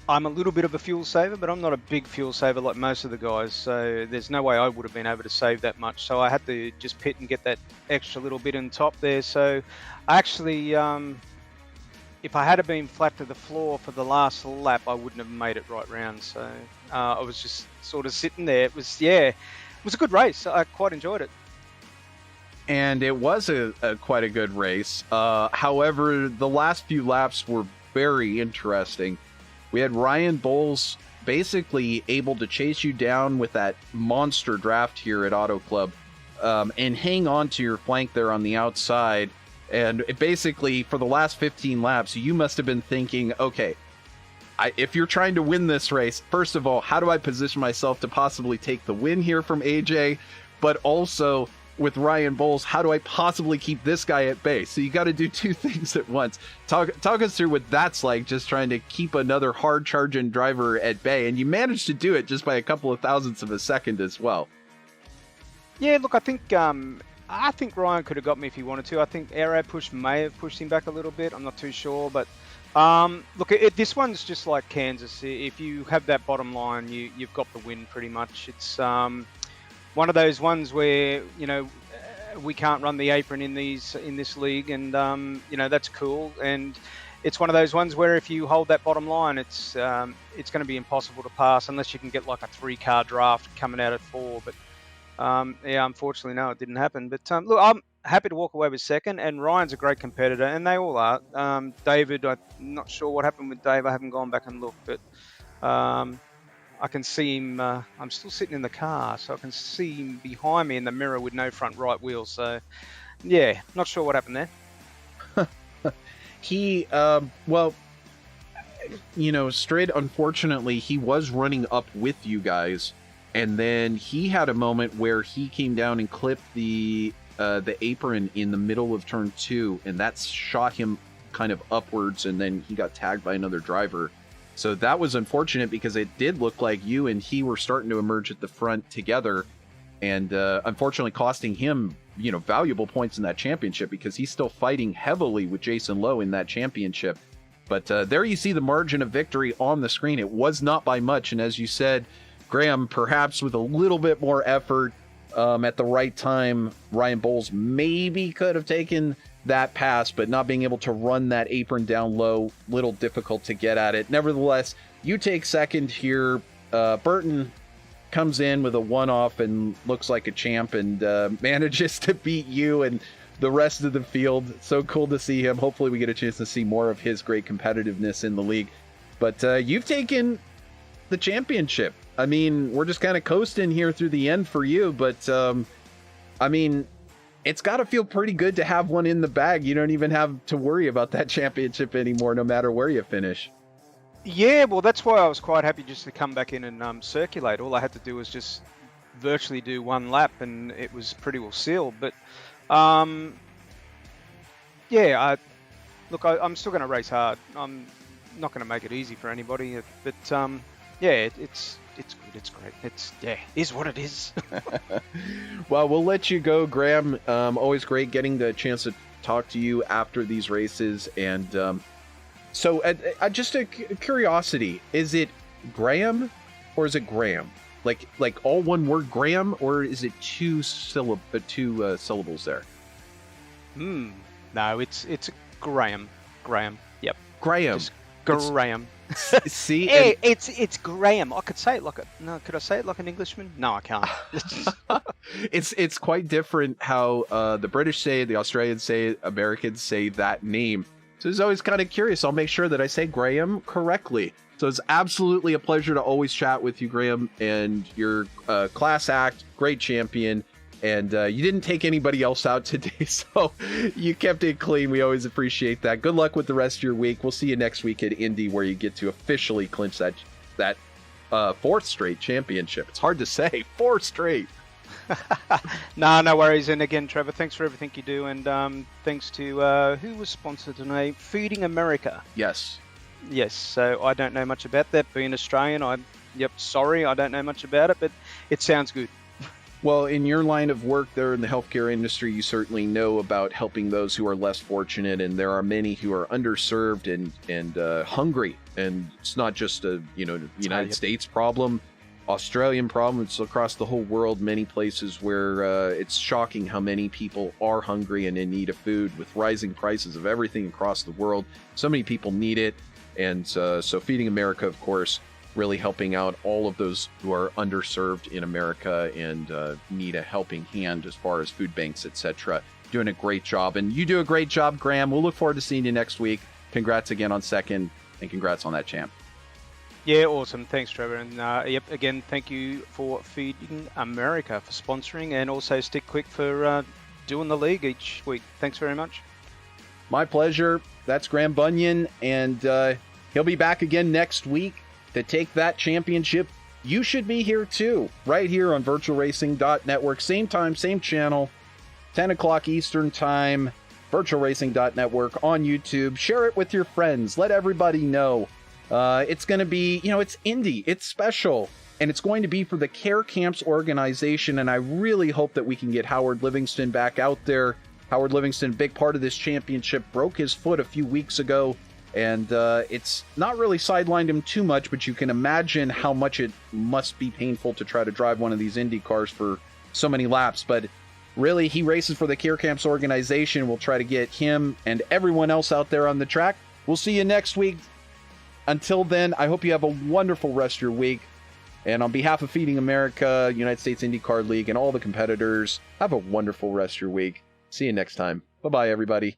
I'm a little bit of a fuel saver, but I'm not a big fuel saver like most of the guys. So there's no way I would have been able to save that much. So I had to just pit and get that extra little bit in top there. So actually, if I had been flat to the floor for the last lap, I wouldn't have made it right round. So I was just sort of sitting there. It was a good race. I quite enjoyed it. And it was quite a good race. However, the last few laps were very interesting. We had Ryan Bowles basically able to chase you down with that monster draft here at Auto Club and hang on to your flank there on the outside. And it basically, for the last 15 laps, you must have been thinking, okay, if you're trying to win this race, first of all, how do I position myself to possibly take the win here from AJ? But also, with Ryan Bowles, how do I possibly keep this guy at bay? So you got to do two things at once. Talk us through what that's like, just trying to keep another hard charging driver at bay. And you managed to do it just by a couple of thousandths of a second as well. Yeah, look, I think Ryan could have got me if he wanted to. I think Aero Push may have pushed him back a little bit. I'm not too sure, but look, this one's just like Kansas. If you have that bottom line, you've got the win pretty much. It's one of those ones where, you know, we can't run the apron in this league, and you know, that's cool. And it's one of those ones where if you hold that bottom line, it's going to be impossible to pass unless you can get like a 3-car draft coming out at 4. But yeah, unfortunately, no, it didn't happen. But look, I'm happy to walk away with second, and Ryan's a great competitor, and they all are. David, I'm not sure what happened with Dave. I haven't gone back and looked, but I can see him. I'm still sitting in the car, so I can see him behind me in the mirror with no front right wheel. So, yeah, not sure what happened there. He, well, you know, Strid, unfortunately, he was running up with you guys, and then he had a moment where he came down and clipped the apron in the middle of turn 2, and that shot him kind of upwards, and then he got tagged by another driver. So that was unfortunate because it did look like you and he were starting to emerge at the front together, and unfortunately costing him, you know, valuable points in that championship because he's still fighting heavily with Jason Lowe in that championship. But there you see the margin of victory on the screen. It was not by much, and as you said, Graham, perhaps with a little bit more effort at the right time, Ryan Bowles maybe could have taken that pass, but not being able to run that apron down low, little difficult to get at it. Nevertheless, you take second here. Burton comes in with a one-off and looks like a champ and manages to beat you and the rest of the field. So cool to see him. Hopefully we get a chance to see more of his great competitiveness in the league. But you've taken the championship. I mean, we're just kind of coasting here through the end for you, but I mean, it's got to feel pretty good to have one in the bag. You don't even have to worry about that championship anymore, no matter where you finish. Yeah, well, that's why I was quite happy just to come back in and circulate. All I had to do was just virtually do one lap, and it was pretty well sealed. But yeah, I'm still going to race hard. I'm not going to make it easy for anybody, but yeah, it's good. It's great. It is what it is. Well, we'll let you go, Graham. Always great getting the chance to talk to you after these races. And so just a curiosity, is it Graham or is it Graham? Like all one word Graham, or is it two syllables there? No, it's Graham. Yep. Graham. Just Graham. See, Hey, it's Graham. I could say it like could I say it like an Englishman? No, I can't. it's quite different how the British say it, the Australians say it, Americans say that name. So it's always kind of curious. I'll make sure that I say Graham correctly. So it's absolutely a pleasure to always chat with you, Graham, and your class act, great champion. And you didn't take anybody else out today, so you kept it clean. We always appreciate that. Good luck with the rest of your week. We'll see you next week at Indy, where you get to officially clinch that fourth straight championship. It's hard to say, 4 straight. No worries. And again, Trevor, thanks for everything you do. And thanks to, who was sponsored today? Feeding America. Yes. Yes, so I don't know much about that. Being Australian, sorry, I don't know much about it, but it sounds good. Well, in your line of work there in the healthcare industry, you certainly know about helping those who are less fortunate, and there are many who are underserved and hungry. And it's not just a United States problem, Australian problem. It's across the whole world. Many places where it's shocking how many people are hungry and in need of food. With rising prices of everything across the world, so many people need it. And so Feeding America, of course, really helping out all of those who are underserved in America and need a helping hand as far as food banks, etc. Doing a great job. And you do a great job, Graham. We'll look forward to seeing you next week. Congrats again on second, and congrats on that champ. Yeah, awesome. Thanks, Trevor. And again, thank you for Feeding America for sponsoring, and also Stick Quick for doing the league each week. Thanks very much. My pleasure. That's Graham Bunyan, and he'll be back again next week to take that championship. You should be here too, right here on VirtualRacing.Network. Same time, same channel, 10 o'clock Eastern time, VirtualRacing.Network on YouTube. Share it with your friends. Let everybody know. It's going to be, it's Indy. It's special. And it's going to be for the Care Camps organization. And I really hope that we can get Howard Livingston back out there. Howard Livingston, big part of this championship, broke his foot a few weeks ago. And it's not really sidelined him too much, but you can imagine how much it must be painful to try to drive one of these Indy cars for so many laps. But really, he races for the Care Camps organization. We'll try to get him and everyone else out there on the track. We'll see you next week. Until then, I hope you have a wonderful rest of your week. And on behalf of Feeding America, United States IndyCar League, and all the competitors, have a wonderful rest of your week. See you next time. Bye-bye, everybody.